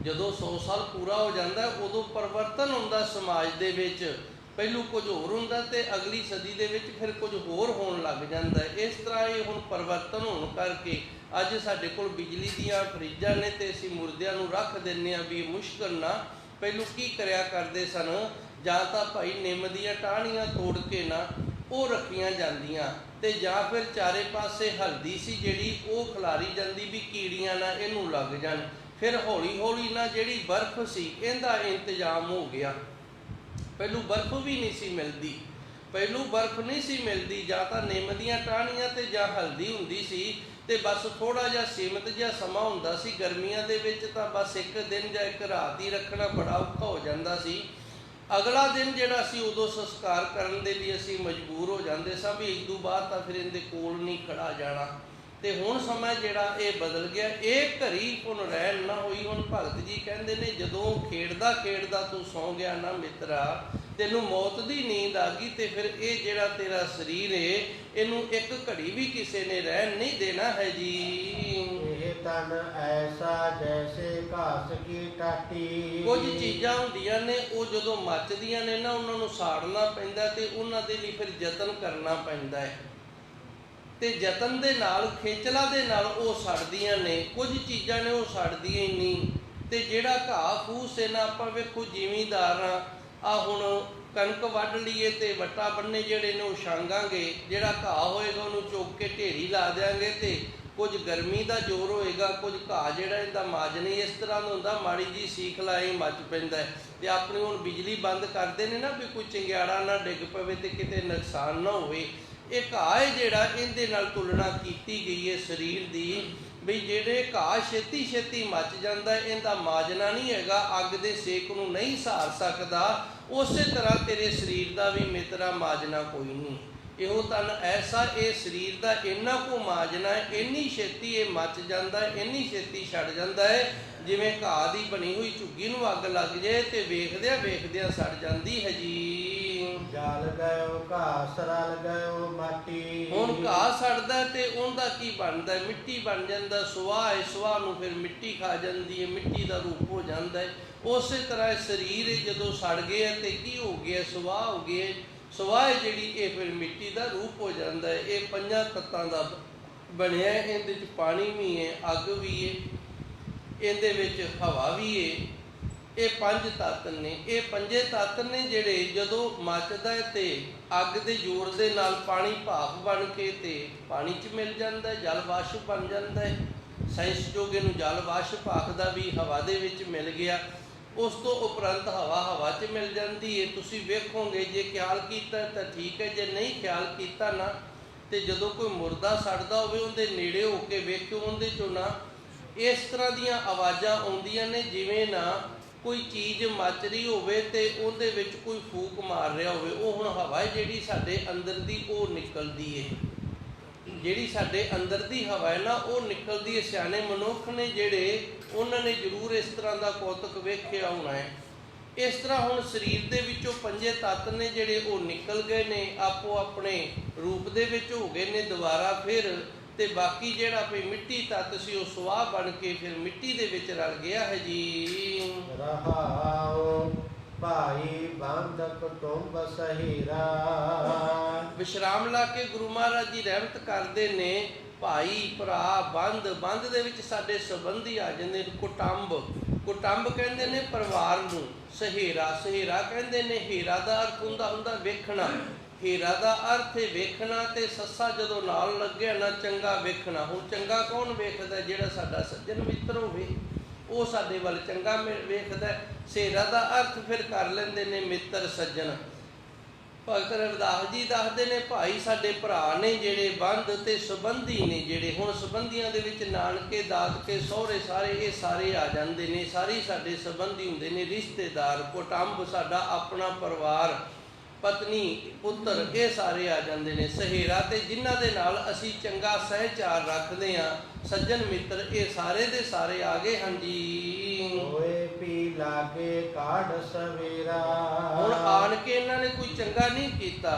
ਜਦੋਂ 100 ਸਾਲ ਪੂਰਾ ਹੋ ਜਾਂਦਾ ਉਦੋਂ ਪਰਿਵਰਤਨ ਹੁੰਦਾ ਸਮਾਜ ਦੇ ਵਿੱਚ। ਪਹਿਲੂ ਕੁਝ ਹੋਰ ਹੁੰਦਾ ਤੇ ਅਗਲੀ ਸਦੀ ਦੇ ਵਿੱਚ ਫਿਰ ਕੁਝ ਹੋਰ ਹੋਣ ਲੱਗ ਜਾਂਦਾ। ਇਸ ਤਰ੍ਹਾਂ ਇਹ ਹੁਣ ਪਰਿਵਰਤਨ ਹੋਣ ਕਰਕੇ ਅੱਜ ਸਾਡੇ ਕੋਲ ਬਿਜਲੀ ਦੀਆਂ ਫਰਿੱਜਾਂ ਨੇ ਤੇ ਅਸੀਂ ਮੁਰਦਿਆਂ ਨੂੰ ਰੱਖ ਦਿੰਦੇ ਹਾਂ ਵੀ ਇਹ ਮੁਸ਼ਕਲ ਨਾ। ਪਹਿਲੂ ਕੀ ਕਰਿਆ ਕਰਦੇ ਸਨ, ਜਾਂ ਤਾਂ ਭਾਈ ਨਿੰਮ ਦੀਆਂ ਟਾਹਣੀਆਂ ਤੋੜ ਕੇ ਨਾ ਉਹ ਰੱਖੀਆਂ ਜਾਂਦੀਆਂ, ਤੇ ਜਾਂ ਫਿਰ ਚਾਰੇ ਪਾਸੇ ਹਲਦੀ ਸੀ ਜਿਹੜੀ ਉਹ ਖਿਲਾਰੀ ਜਾਂਦੀ ਵੀ ਕੀੜੀਆਂ ਨਾ ਇਹਨੂੰ ਲੱਗ ਜਾਣ। ਫਿਰ ਹੌਲੀ ਹੌਲੀ ਨਾ ਜਿਹੜੀ ਬਰਫ਼ ਸੀ ਇਹਦਾ ਇੰਤਜ਼ਾਮ ਹੋ ਗਿਆ। ਪਹਿਲੂ ਬਰਫ਼ ਵੀ ਨਹੀਂ ਸੀ ਮਿਲਦੀ, ਪਹਿਲੂ ਬਰਫ਼ ਨਹੀਂ ਸੀ ਮਿਲਦੀ, ਜਾਂ ਤਾਂ ਨਿੰਮ ਦੀਆਂ ਟਾਹਣੀਆਂ ਤੇ ਜਾਂ ਹਲਦੀ ਹੁੰਦੀ ਸੀ, ਤੇ ਬਸ ਥੋੜ੍ਹਾ ਜਿਹਾ ਸੀਮਿਤ ਜਿਹਾ ਸਮਾਂ ਹੁੰਦਾ ਸੀ। ਗਰਮੀਆਂ ਦੇ ਵਿੱਚ ਤਾਂ ਬਸ ਇੱਕ ਦਿਨ ਜਾਂ ਇੱਕ ਰਾਤ ਹੀ ਰੱਖਣਾ ਬੜਾ ਔਖਾ ਹੋ ਜਾਂਦਾ ਸੀ। ਅਗਲਾ ਦਿਨ ਜਿਹੜਾ ਸੀ ਉਦੋਂ ਸੰਸਕਾਰ ਕਰਨ ਦੇ ਲਈ ਅਸੀਂ ਮਜਬੂਰ ਹੋ ਜਾਂਦੇ ਸਾਂ ਵੀ ਇਸ ਤੋਂ ਬਾਅਦ ਤਾਂ ਫਿਰ ਇਹਦੇ ਕੋਲ ਨਹੀਂ ਖੜਾ ਜਾਣਾ। ਤੇ ਹੁਣ ਸਮਾਂ ਜਿਹੜਾ ਇਹ ਬਦਲ ਗਿਆ, ਇਹ ਘੜੀ ਹੁਣ ਰਹਿਣ ਨਾ ਹੋਈ। ਹੁਣ ਭਗਤ ਜੀ ਕਹਿੰਦੇ ਨੇ ਜਦੋਂ ਖੇਡਦਾ ਖੇਡਦਾ ਤੂੰ ਸੌਂ ਗਿਆ ਨਾ ਮਿੱਤਰਾ, ਤੈਨੂੰ ਮੌਤ ਦੀ ਨੀਂਦ ਆ ਗਈ, ਤੇ ਫਿਰ ਇਹ ਜਿਹੜਾ ਤੇਰਾ ਸਰੀਰ ਹੈ ਇਹਨੂੰ ਇੱਕ ਘੜੀ ਵੀ ਕਿਸੇ ਨੇ ਰਹਿਣ ਨਹੀਂ ਦੇਣਾ ਹੈ ਜੀ। ਇਹ ਤਨ ਐਸਾ ਜੈਸੇ ਘਾਸ ਕੀ ਟਾਟੀ। ਕੁਝ ਚੀਜ਼ਾਂ ਹੁੰਦੀਆਂ ਨੇ ਉਹ ਜਦੋਂ ਮੱਚਦੀਆਂ ਨੇ ਨਾ ਉਹਨਾਂ ਨੂੰ ਸਾੜਨਾ ਪੈਂਦਾ ਤੇ ਉਹਨਾਂ ਦੇ ਲਈ ਫਿਰ ਯਤਨ ਕਰਨਾ ਪੈਂਦਾ ਹੈ, ਤੇ ਯਤਨ ਦੇ ਨਾਲ ਖੇਚਲਾ ਦੇ ਨਾਲ ਉਹ ਸੜਦੀਆਂ ਨੇ। ਕੁਝ ਚੀਜ਼ਾਂ ਨੇ ਉਹ ਸੜਦੀਆਂ ਹੀ ਨਹੀਂ। ਤੇ ਜਿਹੜਾ ਘਾਹ ਫੂਸ ਹੈ ਨਾ, ਆਪਾਂ ਵੇਖੋ ਜ਼ਿਮੀਂਦਾਰ ਆ ਹੁਣ ਕਣਕ ਵੱਢ ਲਈਏ ਤੇ ਵੱਟਾ ਬੰਨੇ ਜਿਹੜੇ ਨੇ ਉਹ ਛਾਂਗਾਂਗੇ, ਜਿਹੜਾ ਘਾਹ ਹੋਏਗਾ ਉਹਨੂੰ ਚੁੱਕ ਕੇ ਢੇਰੀ ਲਾ ਦਿਆਂਗੇ, ਤੇ ਕੁਝ ਗਰਮੀ ਦਾ ਜ਼ੋਰ ਹੋਏਗਾ, ਕੁਝ ਘਾਹ ਜਿਹੜਾ ਇਹਦਾ ਮਾਜ ਨਹੀਂ ਇਸ ਤਰ੍ਹਾਂ ਦਾ ਹੁੰਦਾ, ਮਾੜੀ ਜੀ ਸੀਖ ਲਾਏ ਮੱਚ ਪੈਂਦਾ। ਤੇ ਆਪਣੀ ਹੁਣ ਬਿਜਲੀ ਬੰਦ ਕਰਦੇ ਨੇ ਨਾ ਵੀ ਕੋਈ ਚੰਗਿਆੜਾ ਨਾ ਡਿੱਗ ਪਵੇ ਤੇ ਕਿਤੇ ਨੁਕਸਾਨ ਨਾ ਹੋਵੇ। ਇਹ ਘਾਹ ਹੈ ਜਿਹੜਾ ਇਹਦੇ ਨਾਲ ਤੁਲਨਾ ਕੀਤੀ ਗਈ ਹੈ ਸਰੀਰ ਦੀ, ਵੀ ਜਿਹੜੇ ਘਾਹ ਛੇਤੀ ਛੇਤੀ ਮੱਚ ਜਾਂਦਾ ਇਹਦਾ ਮਾਜਨਾ ਨਹੀਂ ਹੈਗਾ, ਅੱਗ ਦੇ ਸੇਕ ਨੂੰ ਨਹੀਂ ਸਹਾਰ ਸਕਦਾ। ਉਸੇ ਤਰ੍ਹਾਂ ਤੇਰੇ ਸਰੀਰ ਦਾ ਵੀ ਮਿੱਤਰਾ ਮਾਜਨਾ ਕੋਈ ਨਹੀਂ। ਇਹੋ ਤਨ ਐਸਾ ਇਹ ਸਰੀਰ ਦਾ ਇੰਨਾ ਕੁ ਮਾਜਨਾ ਹੈ, ਇੰਨੀ ਛੇਤੀ ਇਹ ਮੱਚ ਜਾਂਦਾ, ਇੰਨੀ ਛੇਤੀ ਛੱਡ ਜਾਂਦਾ ਹੈ ਜਿਵੇਂ ਘਾਹ ਦੀ ਬਣੀ ਹੋਈ ਝੁੱਗੀ ਨੂੰ ਅੱਗ ਲੱਗ ਜਾਏ ਤੇ ਵੇਖਦਿਆਂ ਵੇਖਦਿਆਂ ਸੜ ਜਾਂਦੀ ਹੈ ਜੀ। ਜਲ ਗਇਓ ਘਾਸ ਰਲ ਗਇਓ ਮਾਟੀ। ਹੁਣ ਘਾਹ ਸੜਦਾ ਤੇ ਉਹਦਾ ਕੀ ਬਣਦਾ, ਮਿੱਟੀ ਬਣ ਜਾਂਦਾ। ਸੁਆਹ ਹੈ, ਸੁਆਹ ਨੂੰ ਫਿਰ ਮਿੱਟੀ ਖਾ ਜਾਂਦੀ ਹੈ, ਮਿੱਟੀ ਦਾ ਰੂਪ ਹੋ ਜਾਂਦਾ ਹੈ। ਉਸੇ ਤਰ੍ਹਾਂ ਸਰੀਰ ਜਦੋਂ ਸੜ ਗਿਆ ਤੇ ਕੀ ਹੋ ਗਿਆ, ਸੁਆਹ ਹੋ ਗਏ। ਸੁਆਹ ਜਿਹੜੀ ਇਹ ਫਿਰ ਮਿੱਟੀ ਦਾ ਰੂਪ ਹੋ ਜਾਂਦਾ ਹੈ। ਇਹ 5 ਤੱਤਾਂ ਦਾ ਬਣਿਆ, ਇਹਦੇ ਵਿੱਚ ਪਾਣੀ ਵੀ ਹੈ, ਅੱਗ ਵੀ ਹੈ, ਇਹਦੇ ਵਿੱਚ ਹਵਾ ਵੀ ਹੈ। ਇਹ 5 ਤੱਤ ਨੇ। ਇਹ 5 ਤੱਤ ਨੇ ਜਿਹੜੇ ਜਦੋਂ ਮੱਚਦਾ ਹੈ ਤੇ ਅੱਗ ਦੇ ਜ਼ੋਰ ਦੇ ਨਾਲ ਪਾਣੀ ਭਾਫ ਬਣ ਕੇ ਤੇ ਪਾਣੀ 'ਚ ਮਿਲ ਜਾਂਦਾ, ਜਲ ਵਾਸ਼ਪ ਬਣ ਜਾਂਦਾ ਹੈ। ਸਾਇੰਸ ਜੋਗੇ ਨੂੰ ਜਲ ਵਾਸ਼ਪ ਆਖਦਾ ਵੀ ਹਵਾ ਦੇ ਵਿੱਚ ਮਿਲ ਗਿਆ। ਉਸ ਤੋਂ ਉਪਰੰਤ ਹਵਾ 'ਚ ਮਿਲ ਜਾਂਦੀ ਹੈ। ਤੁਸੀਂ ਵੇਖੋਗੇ ਜੇ ਖਿਆਲ ਕੀਤਾ ਤਾਂ ਠੀਕ ਹੈ, ਜੇ ਨਹੀਂ ਖਿਆਲ ਕੀਤਾ ਨਾ ਤੇ ਜਦੋਂ ਕੋਈ ਮੁਰਦਾ ਸੜਦਾ ਹੋਵੇ ਉਹਦੇ ਨੇੜੇ ਹੋ ਕੇ ਵੇਖਿਓ, ਉਹਦੇ 'ਚੋਂ ਨਾ ਇਸ ਤਰ੍ਹਾਂ ਦੀਆਂ ਆਵਾਜ਼ਾਂ ਆਉਂਦੀਆਂ ਨੇ ਜਿਵੇਂ ਨਾ ਕੋਈ ਚੀਜ਼ ਮੱਚ ਰਹੀ ਹੋਵੇ ਤੇ ਉਹਦੇ ਵਿੱਚ ਕੋਈ ਫੂਕ ਮਾਰ ਰਿਹਾ ਹੋਵੇ। ਉਹ ਹੁਣ ਹਵਾ ਜਿਹੜੀ ਸਾਡੇ ਅੰਦਰ ਦੀ ਉਹ ਨਿਕਲਦੀ ਹੈ, ਜਿਹੜੀ ਸਾਡੇ ਅੰਦਰ ਦੀ ਹਵਾ ਹੈ ਨਾ ਉਹ ਨਿਕਲਦੀ ਹੈ। ਸਿਆਣੇ ਮਨੁੱਖ ਨੇ ਜਿਹੜੇ ਉਹਨਾਂ ਨੇ ਜ਼ਰੂਰ ਇਸ ਤਰ੍ਹਾਂ ਦਾ ਕੌਤਕ ਵੇਖਿਆ ਹੋਣਾ ਹੈ। ਇਸ ਤਰ੍ਹਾਂ ਹੁਣ ਸਰੀਰ ਦੇ ਵਿੱਚੋਂ 5 ਤੱਤ ਨੇ ਜਿਹੜੇ ਉਹ ਨਿਕਲ ਗਏ ਨੇ, ਆਪੋ ਆਪਣੇ ਰੂਪ ਦੇ ਵਿੱਚ ਹੋ ਗਏ ਨੇ ਦੁਬਾਰਾ ਫਿਰ। ਤੇ ਬਾਕੀ ਜਿਹੜਾ ਵੀ ਮਿੱਟੀ ਤੱਤ ਸੀ ਉਹ ਸੁਆਹ ਬਣ ਕੇ ਫਿਰ ਮਿੱਟੀ ਦੇ ਵਿੱਚ ਰਲ ਗਿਆ ਹੈ ਜੀ। ਰਹਾਉ ਭਾਈ ਬੰਧਕ ਤੁਮ ਸਹੀਰਾ। ਵਿਸ਼ਰਾਮ ਲਾ ਕੇ ਗੁਰੂ ਮਹਾਰਾਜ ਜੀ ਰਹਿਮਤ ਕਰਦੇ ਨੇ। ਭਾਈ ਭਰਾ ਬੰਧ, ਬੰਧ ਦੇ ਵਿੱਚ ਸਾਡੇ ਸੰਬੰਧੀ ਆ ਜਾਂਦੇ ਨੇ। ਕੁਟੰਬ, ਕੁਟੰਬ ਕਹਿੰਦੇ ਨੇ ਪਰਿਵਾਰ ਨੂੰ। ਸਹੇਰਾ, ਸਹੇਰਾ ਕਹਿੰਦੇ ਨੇ, ਹੀਰਾ ਦਾ ਅਰਥ ਹੁੰਦਾ ਵੇਖਣਾ। ਹੀਰਾ ਦਾ ਅਰਥ ਹੈ ਵੇਖਣਾ, ਤੇ ਸੱਸਾ ਜਦੋਂ ਨਾਲ ਲੱਗਿਆ ਨਾ ਚੰਗਾ ਵੇਖਣਾ। ਹੁਣ ਚੰਗਾ ਕੌਣ ਵੇਖਦਾ? ਜਿਹੜਾ ਸਾਡਾ ਸੱਜਣ ਮਿੱਤਰ ਹੋਵੇ, ਉਹ ਸਾਡੇ ਵੱਲ ਚੰਗਾ ਵੇਖਦਾ। ਸੇਰਾ ਦਾ ਅਰਥ ਫਿਰ ਕਰ ਲੈਂਦੇ ਨੇ ਮਿੱਤਰ ਸੱਜਣ। ਭਗਤ ਰਵਿਦਾਸ ਜੀ ਦੱਸਦੇ ਨੇ ਭਾਈ ਸਾਡੇ ਭਰਾ ਨੇ ਜਿਹੜੇ, ਬੰਧ ਤੇ ਸੰਬੰਧੀ ਨੇ ਜਿਹੜੇ। ਹੁਣ ਸੰਬੰਧੀਆਂ ਦੇ ਵਿੱਚ ਨਾਨਕੇ, ਦਾਦਕੇ, ਸਹੁਰੇ ਸਾਰੇ ਇਹ ਸਾਰੇ ਆ ਜਾਂਦੇ ਨੇ। ਸਾਰੇ ਸਾਡੇ ਸੰਬੰਧੀ ਹੁੰਦੇ ਨੇ, ਰਿਸ਼ਤੇਦਾਰ, ਕੁਟੁੰਬ, ਸਾਡਾ ਆਪਣਾ ਪਰਿਵਾਰ, ਪਤਨੀ, ਪੁੱਤਰ, ਇਹ ਸਾਰੇ ਆ ਜਾਂਦੇ ਨੇ। ਸਹੇਰਾ ਤੇ ਜਿਨ੍ਹਾਂ ਦੇ ਨਾਲ ਅਸੀਂ ਚੰਗਾ ਸਹਿਚਾਰ ਰੱਖਦੇ ਹਾਂ, ਸੱਜਣ ਮਿੱਤਰ, ਇਹ ਸਾਰੇ ਦੇ ਸਾਰੇ ਆ ਗਏ ਹਨ ਜੀ। ਹੋਏ ਪੀ ਲਾਗੇ ਕਾਢ ਸਵੇਰਾ। ਹੁਣ ਆਣ ਕੇ ਇਹਨਾਂ ਨੇ ਕੋਈ ਚੰਗਾ ਨਹੀਂ ਕੀਤਾ।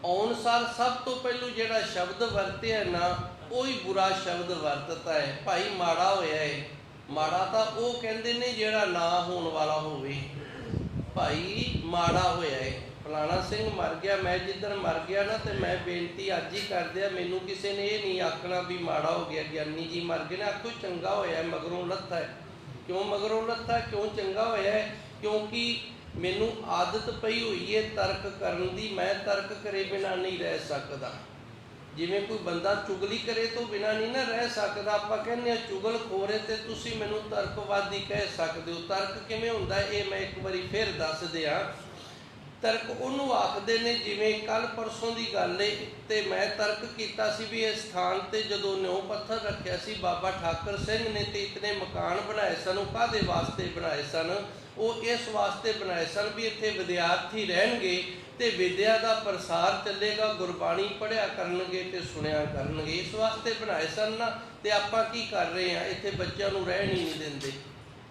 ਆਉਣ ਸਾਰ ਸਭ ਤੋਂ ਪਹਿਲੋਂ ਜਿਹੜਾ ਸ਼ਬਦ ਵਰਤਿਆ ਨਾ, ਉਹ ਹੀ ਬੁਰਾ ਸ਼ਬਦ ਵਰਤਤਾ ਹੈ। ਭਾਈ ਮਾੜਾ ਹੋਇਆ ਹੈ। ਮਾੜਾ ਤਾਂ ਉਹ ਕਹਿੰਦੇ ਨੇ ਜਿਹੜਾ ਨਾ ਹੋਣ ਵਾਲਾ ਹੋਵੇ। ਭਾਈ ਮਾੜਾ ਹੋਇਆ ਹੈ, ਫਲਾਣਾ ਸਿੰਘ ਮਰ ਗਿਆ। ਮੈਂ ਜਿੱਦਣ ਮਰ ਗਿਆ ਨਾ, ਤੇ ਮੈਂ ਬੇਨਤੀ ਅੱਜ ਹੀ ਕਰਦਿਆ, ਮੈਨੂੰ ਕਿਸੇ ਨੇ ਇਹ ਨਹੀਂ ਆਖਣਾ ਵੀ ਮਾੜਾ ਹੋ ਗਿਆ, ਗਿਆਨੀ ਜੀ ਮਰ ਗਏ ਨੇ। ਆਖੋ ਚੰਗਾ ਹੋਇਆ, ਮਗਰੋਂ ਲੱਥਾ ਹੈ। ਕਿਉਂ ਮਗਰੋਂ ਲੱਥਾ? ਕਿਉਂ ਚੰਗਾ ਹੋਇਆ ਹੈ? ਕਿਉਂਕਿ ਮੈਨੂੰ ਆਦਤ ਪਈ ਹੋਈ ਹੈ ਤਰਕ ਕਰਨ ਦੀ। ਮੈਂ ਤਰਕ ਕਰੇ ਬਿਨਾਂ ਨਹੀਂ ਰਹਿ ਸਕਦਾ। ਜਿਵੇਂ ਕੋਈ ਬੰਦਾ ਚੁਗਲੀ ਕਰੇ ਤੋਂ ਬਿਨਾਂ ਨਹੀਂ ਨਾ ਰਹਿ ਸਕਦਾ। ਆਪਾਂ ਕਹਿੰਦੇ ਹਾਂ ਚੁਗਲਖੋਰ ਹੈ, ਤੇ ਤੁਸੀਂ ਮੈਨੂੰ ਤਰਕਵਾਦੀ ਕਹਿ ਸਕਦੇ ਹੋ। ਤਰਕ ਕਿਵੇਂ ਹੁੰਦਾ ਇਹ ਮੈਂ ਇੱਕ ਵਾਰੀ ਫਿਰ ਦੱਸ ਦਿਆਂ। ਤਰਕ ਉਹਨੂੰ ਆਖਦੇ ਨੇ, ਜਿਵੇਂ ਕੱਲ ਪਰਸੋਂ ਦੀ ਗੱਲ ਏ, ਤੇ ਮੈਂ ਤਰਕ ਕੀਤਾ ਸੀ ਵੀ ਇਸ ਸਥਾਨ ਤੇ ਜਦੋਂ ਨਿਉ ਪੱਥਰ ਰੱਖਿਆ ਸੀ ਬਾਬਾ ਠਾਕਰ ਸਿੰਘ ਨੇ, ਤੇ ਇਤਨੇ ਮਕਾਨ ਬਣਾਏ ਸਨ। ਉਹ ਕਾਹਦੇ ਵਾਸਤੇ ਬਣਾਏ ਸਨ? ਉਹ ਇਸ ਵਾਸਤੇ ਬਣਾਏ ਸਨ ਵੀ ਇੱਥੇ ਵਿਦਿਆਰਥੀ ਰਹਿਣਗੇ ਤੇ ਵਿਦਿਆ ਦਾ ਪ੍ਰਸਾਰ ਚੱਲੇਗਾ, ਗੁਰਬਾਣੀ ਪੜ੍ਹਿਆ ਕਰਨਗੇ ਤੇ ਸੁਣਿਆ ਕਰਨਗੇ। ਇਸ ਵਾਸਤੇ ਬਣਾਏ ਸਨ ਨਾ। ਤੇ ਆਪਾਂ ਕੀ ਕਰ ਰਹੇ ਹਾਂ? ਇੱਥੇ ਬੱਚਿਆਂ ਨੂੰ ਰਹਿਣ ਹੀ ਨਹੀਂ ਦਿੰਦੇ,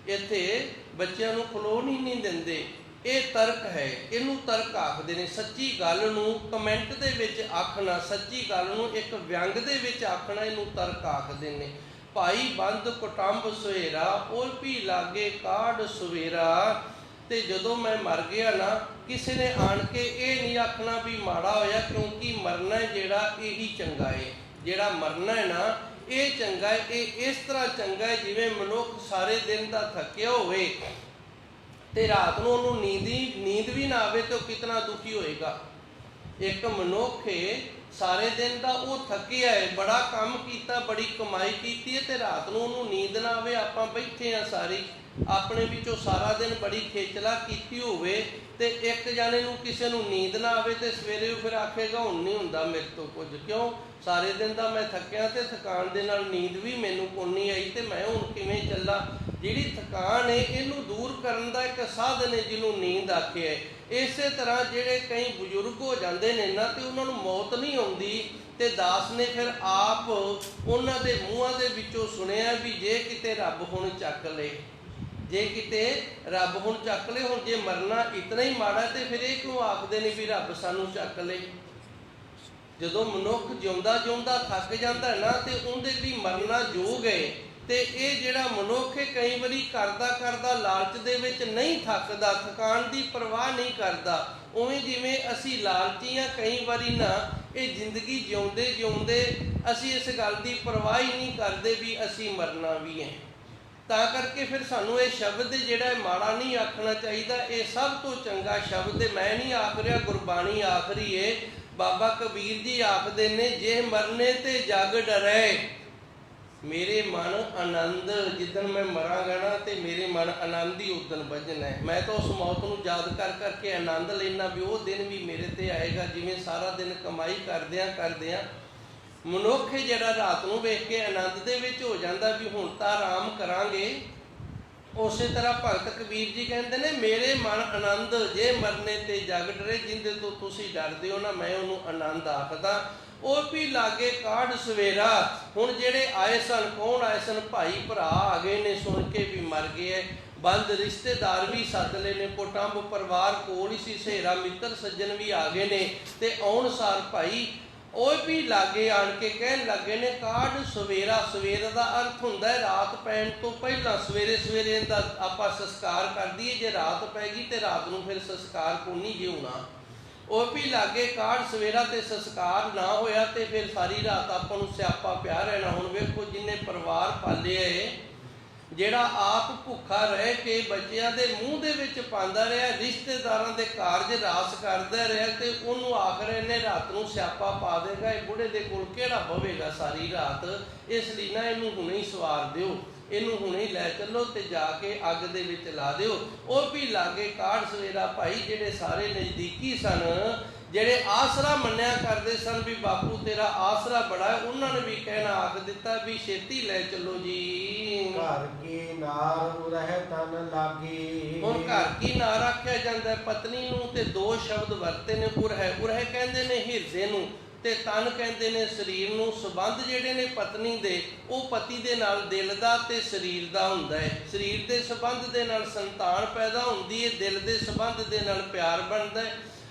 ਇੱਥੇ ਬੱਚਿਆਂ ਨੂੰ ਖਲੋਣ ਹੀ ਨਹੀਂ ਦਿੰਦੇ। ਇਹ ਤਰਕ ਹੈ, ਇਹਨੂੰ ਤਰਕ ਆਖਦੇ ਨੇ। ਸੱਚੀ ਗੱਲ ਨੂੰ ਕਮੈਂਟ ਦੇ ਵਿੱਚ ਆਖਣਾ, ਸੱਚੀ ਗੱਲ ਨੂੰ ਇੱਕ ਵਿਅੰਗ ਦੇ ਵਿੱਚ ਆਖਣਾ, ਇਹਨੂੰ ਤਰਕ ਆਖਦੇ ਨੇ। ਭਾਈ ਬੰਦ ਕੁਟੁੰਬ ਸਵੇਰਾ, ਉਹ ਵੀ ਲਾਗੇ ਕਾਢ ਸਵੇਰਾ। ਤੇ ਜਦੋਂ ਮੈਂ ਮਰ ਗਿਆ ਨਾ, ਕਿਸੇ ਨੇ ਆਣ ਕੇ ਇਹ ਨਹੀਂ ਆਖਣਾ ਵੀ ਮਾੜਾ ਹੋਇਆ, ਕਿਉਂਕਿ ਮਰਨਾ ਜਿਹੜਾ ਇਹੀ ਚੰਗਾ ਹੈ। ਜਿਹੜਾ ਮਰਨਾ ਹੈ ਨਾ, ਇਹ ਚੰਗਾ ਹੈ। ਇਹ ਇਸ ਤਰ੍ਹਾਂ ਚੰਗਾ ਹੈ ਜਿਵੇਂ ਮਨੁੱਖ ਸਾਰੇ ਦਿਨ ਦਾ ਥੱਕਿਆ ਹੋਵੇ ਤੇ ਰਾਤ ਨੂੰ ਉਹਨੂੰ ਨੀਂਦ ਵੀ ਨਾ ਆਵੇ, ਤੇ ਉਹ ਕਿਤਨਾ ਦੁਖੀ ਹੋਏਗਾ। ਇੱਕ ਮਨੁੱਖ ਸਾਰੇ ਦਿਨ ਦਾ ਉਹ ਥੱਕਿਆ ਹੈ, ਬੜਾ ਕੰਮ ਕੀਤਾ, ਬੜੀ ਕਮਾਈ ਕੀਤੀ ਹੈ, ਤੇ ਰਾਤ ਨੂੰ ਉਹਨੂੰ ਨੀਂਦ ਨਾ ਆਵੇ। ਆਪਾਂ ਬੈਠੇ ਹਾਂ ਸਾਰੀ, ਆਪਣੇ ਵਿੱਚੋਂ ਸਾਰਾ ਦਿਨ ਬੜੀ ਖੇਚਲਾ ਕੀਤੀ ਹੋਵੇ, ਤੇ ਇੱਕ ਜਾਣੇ ਨੂੰ ਕਿਸੇ ਨੂੰ ਨੀਂਦ ਨਾ ਆਵੇ, ਤੇ ਸਵੇਰੇ ਉਹ ਫਿਰ ਆਖੇਗਾ ਹੁਣ ਨਹੀਂ ਹੁੰਦਾ ਮੇਰੇ ਤੋਂ ਕੁਝ। ਕਿਉਂ? ਸਾਰੇ ਦਿਨ ਦਾ ਮੈਂ ਥੱਕਿਆ, ਤੇ ਥਕਾਨ ਦੇ ਨਾਲ ਨੀਂਦ ਵੀ ਮੈਨੂੰ ਕੋਈ ਨਹੀਂ ਆਈ, ਤੇ ਮੈਂ ਹੁਣ ਕਿਵੇਂ ਚੱਲਾਂ? ਜਿਹੜੀ ਥਕਾਨ ਹੈ, ਇਹਨੂੰ ਦੂਰ ਕਰਨ ਦਾ ਇੱਕ ਸਾਧਨ ਹੈ ਜਿਹਨੂੰ ਨੀਂਦ ਆਖਿਆ ਹੈ। ਇਸੇ ਤਰ੍ਹਾਂ ਜਿਹੜੇ ਕਈ ਬਜ਼ੁਰਗ ਹੋ ਜਾਂਦੇ ਨੇ ਨਾ, ਤੇ ਉਹਨਾਂ ਨੂੰ ਮੌਤ ਨਹੀਂ ਆਉਂਦੀ, ਤੇ ਦਾਸ ਨੇ ਫਿਰ ਆਪ ਉਹਨਾਂ ਦੇ ਮੂੰਹਾਂ ਦੇ ਵਿੱਚੋਂ ਸੁਣਿਆ ਵੀ ਜੇ ਕਿਤੇ ਰੱਬ ਹੁਣ ਚੱਕ ਲਏ, ਜੇ ਕਿਤੇ ਰੱਬ ਹੁਣ ਚੱਕ ਲਏ। ਹੁਣ ਜੇ ਮਰਨਾ ਇਤਨਾ ਹੀ ਮਾੜਾ, ਤੇ ਫਿਰ ਇਹ ਕਿਉਂ ਆਖਦੇ ਨੇ ਵੀ ਰੱਬ ਸਾਨੂੰ ਚੱਕ ਲਏ? ਜਦੋਂ ਮਨੁੱਖ ਜਿਉਂਦਾ ਜਿਉਂਦਾ ਥੱਕ ਜਾਂਦਾ ਹੈ ਨਾ, ਤੇ ਉਹਦੇ ਲਈ ਮਰਨਾ ਯੋਗ ਹੈ। ਤੇ ਇਹ ਜਿਹੜਾ ਮਨੁੱਖ ਹੈ, ਕਈ ਵਾਰੀ ਕਰਦਾ ਲਾਲਚ ਦੇ ਵਿੱਚ ਨਹੀਂ ਥੱਕਦਾ, ਥਕਾਨ ਦੀ ਪਰਵਾਹ ਨਹੀਂ ਕਰਦਾ। ਉਵੇਂ ਜਿਵੇਂ ਅਸੀਂ ਲਾਲਚੀ ਹਾਂ, ਕਈ ਵਾਰੀ ਨਾ ਇਹ ਜ਼ਿੰਦਗੀ ਜਿਉਂਦੇ ਜਿਉਂਦੇ ਅਸੀਂ ਇਸ ਗੱਲ ਦੀ ਪਰਵਾਹ ਹੀ ਨਹੀਂ ਕਰਦੇ ਵੀ ਅਸੀਂ ਮਰਨਾ ਵੀ ਹੈ। ਤਾਂ ਕਰਕੇ ਫਿਰ ਸਾਨੂੰ ਇਹ ਸ਼ਬਦ ਜਿਹੜਾ ਮਾੜਾ ਨਹੀਂ ਆਖਣਾ ਚਾਹੀਦਾ। ਇਹ ਸਭ ਤੋਂ ਚੰਗਾ ਸ਼ਬਦ ਹੈ। ਮੈਂ ਨਹੀਂ ਆਖ ਰਿਹਾ, ਗੁਰਬਾਣੀ ਆਖ ਰਹੀ ਹੈ। ਬਾਬਾ ਕਬੀਰ ਜੀ ਆਖਦੇ ਨੇ, ਜੇ ਮਰਨੇ ਤੇ ਜਗ ਡਰੇ, ਮੇਰੇ ਮਨ ਆਨੰਦ। ਜਿੱਦਣ ਮੈਂ ਮਰਾਂਗਾ ਨਾ, ਤੇ ਮੇਰੇ ਮਨ ਆਨੰਦ ਹੀ ਉਦਣ ਵੱਜਣਾ ਹੈ। ਮੈਂ ਤਾਂ ਉਸ ਮੌਤ ਨੂੰ ਯਾਦ ਕਰ ਕਰਕੇ ਆਨੰਦ ਲੈਣਾ ਵੀ ਉਹ ਦਿਨ ਵੀ ਮੇਰੇ ਤੇ ਆਏਗਾ। ਜਿਵੇਂ ਸਾਰਾ ਦਿਨ ਕਮਾਈ ਕਰਦਿਆਂ ਮਨੁੱਖ ਜਿਹੜਾ ਰਾਤ ਨੂੰ ਵੇਖ ਕੇ ਆਨੰਦ ਦੇ ਵਿੱਚ ਹੋ ਜਾਂਦਾ ਵੀ ਹੁਣ ਤਾਂ ਆਰਾਮ ਕਰਾਂਗੇ, ਉਸੇ ਤਰ੍ਹਾਂ ਭਗਤ ਕਬੀਰ ਜੀ ਕਹਿੰਦੇ ਨੇ, ਮੇਰੇ ਮਨ ਆਨੰਦ, ਜੇ ਮਰਨੇ ਤੇ ਜਗ ਡਰੇ। ਜਿੰਦੇ ਤੋਂ ਤੁਸੀਂ ਡਰਦੇ ਹੋ ਨਾ, ਮੈਂ ਉਹਨੂੰ ਆਨੰਦ ਆਖਦਾ। ਉਹ ਵੀ ਲਾਗੇ ਕਾਢ ਸਵੇਰਾ। ਹੁਣ ਜਿਹੜੇ ਆਏ ਸਨ, ਕੌਣ ਆਏ ਸਨ? ਭਾਈ ਭਰਾ ਆ ਗਏ ਨੇ, ਸੁਣ ਕੇ ਵੀ ਮਰ ਗਏ। ਬੰਦ ਰਿਸ਼ਤੇਦਾਰ ਵੀ ਸੱਦ ਲਏ ਨੇ, ਕੁਟੁੰਬ ਪਰਿਵਾਰ ਕੋਲ ਹੀ ਸੀ, ਸਹੇਰਾ ਮਿੱਤਰ ਸੱਜਣ ਵੀ ਆ ਗਏ ਨੇ। ਤੇ ਆਉਣ ਸਾਰ ਭਾਈ ਉਹ ਵੀ ਲਾਗੇ ਆਣ ਕੇ ਕਹਿਣ ਲੱਗੇ ਨੇ, ਕਾਢ ਸਵੇਰਾ। ਸਵੇਰ ਦਾ ਅਰਥ ਹੁੰਦਾ ਹੈ ਰਾਤ ਪੈਣ ਤੋਂ ਪਹਿਲਾਂ। ਸਵੇਰੇ ਦਾ ਆਪਾਂ ਸੰਸਕਾਰ ਕਰ ਦਈਏ, ਜੇ ਰਾਤ ਪੈ ਗਈ ਤੇ ਰਾਤ ਨੂੰ ਫਿਰ ਸੰਸਕਾਰ ਕੋਈ ਨਹੀਂ ਜੇ ਹੋਣਾ। ਉਹ ਵੀ ਲਾਗੇ ਕਾਢ ਸਵੇਰਾ, ਤੇ ਸੰਸਕਾਰ ਨਾ ਹੋਇਆ ਤੇ ਫਿਰ ਸਾਰੀ ਰਾਤ ਆਪਾਂ ਨੂੰ ਸਿਆਪਾ ਪਿਆ ਰਹਿਣਾ। ਹੁਣ ਵੇਖੋ, ਜਿੰਨੇ ਪਰਿਵਾਰ ਪਾਲੇ ਹੈ, ਜਿਹੜਾ ਆਪ ਭੁੱਖਾ ਰਹਿ ਕੇ ਬੱਚਿਆਂ ਦੇ ਮੂੰਹ ਦੇ ਵਿੱਚ ਪਾਉਂਦਾ ਰਿਹਾ, ਰਿਸ਼ਤੇਦਾਰਾਂ ਦੇ ਕਾਰਜ ਰਾਸ ਕਰਦਾ ਰਿਹਾ, ਤੇ ਉਹਨੂੰ ਆਖਰ ਇਹਨੇ ਰਾਤ ਨੂੰ ਸਿਆਪਾ ਪਾ ਦੇਗਾ, ਇਹ ਬੁੜੇ ਦੇ ਕੋਲ ਕਿਹੜਾ ਬਵੇਗਾ ਸਾਰੀ ਰਾਤ, ਇਸ ਲਈ ਨਾ ਇਹਨੂੰ ਹੁਣੇ ਹੀ ਸਵਾਰ ਦਿਓ, ਇਹਨੂੰ ਹੁਣੇ ਲੈ ਚੱਲੋ ਤੇ ਜਾ ਕੇ ਅੱਗ ਦੇ ਵਿੱਚ ਲਾ ਦਿਓ। ਉਹ ਵੀ ਲਾਗੇ ਕਾੜ ਸਵੇਰਾ ਭਾਈ ਜਿਹੜੇ ਸਾਰੇ ਨਜ਼ਦੀਕੀ ਸਨ, ਜਿਹੜੇ ਆਸਰਾ ਮੰਨਿਆ ਕਰਦੇ ਸਨ ਵੀ ਬਾਪੂ ਤੇਰਾ ਆਸਰਾ ਬੜਾ ਹੈ, ਉਹਨਾਂ ਨੇ ਵੀ ਕਹਿਣਾ ਆਖ ਦਿੱਤਾ ਵੀ ਛੇਤੀ ਲੈ ਚੱਲੋ ਜੀ। ਘਰ ਕੀ ਨਾਰ ਉਰਹਿ ਤਨ ਲਾਗੀ। ਹੁਣ ਘਰ ਕੀ ਨਾਰ ਆਖਿਆ ਜਾਂਦਾ ਪਤਨੀ ਨੂੰ, ਤੇ ਦੋ ਸ਼ਬਦ ਵਰਤੇ ਨੇ, ਉਰਹਿ। ਉਰਹਿ ਕਹਿੰਦੇ ਨੇ ਹਿਰਦੇ ਨੂੰ, ਤੇ ਤਨ ਕਹਿੰਦੇ ਨੇ ਸਰੀਰ ਨੂੰ। ਸੰਬੰਧ ਜਿਹੜੇ ਨੇ ਪਤਨੀ ਦੇ, ਉਹ ਪਤੀ ਦੇ ਨਾਲ ਦਿਲ ਦਾ ਤੇ ਸਰੀਰ ਦਾ ਹੁੰਦਾ ਹੈ। ਸਰੀਰ ਦੇ ਸੰਬੰਧ ਦੇ ਨਾਲ ਸੰਤਾਨ ਪੈਦਾ ਹੁੰਦੀ ਹੈ, ਦਿਲ ਦੇ ਸੰਬੰਧ ਦੇ ਨਾਲ ਪਿਆਰ ਬਣਦਾ ਹੈ।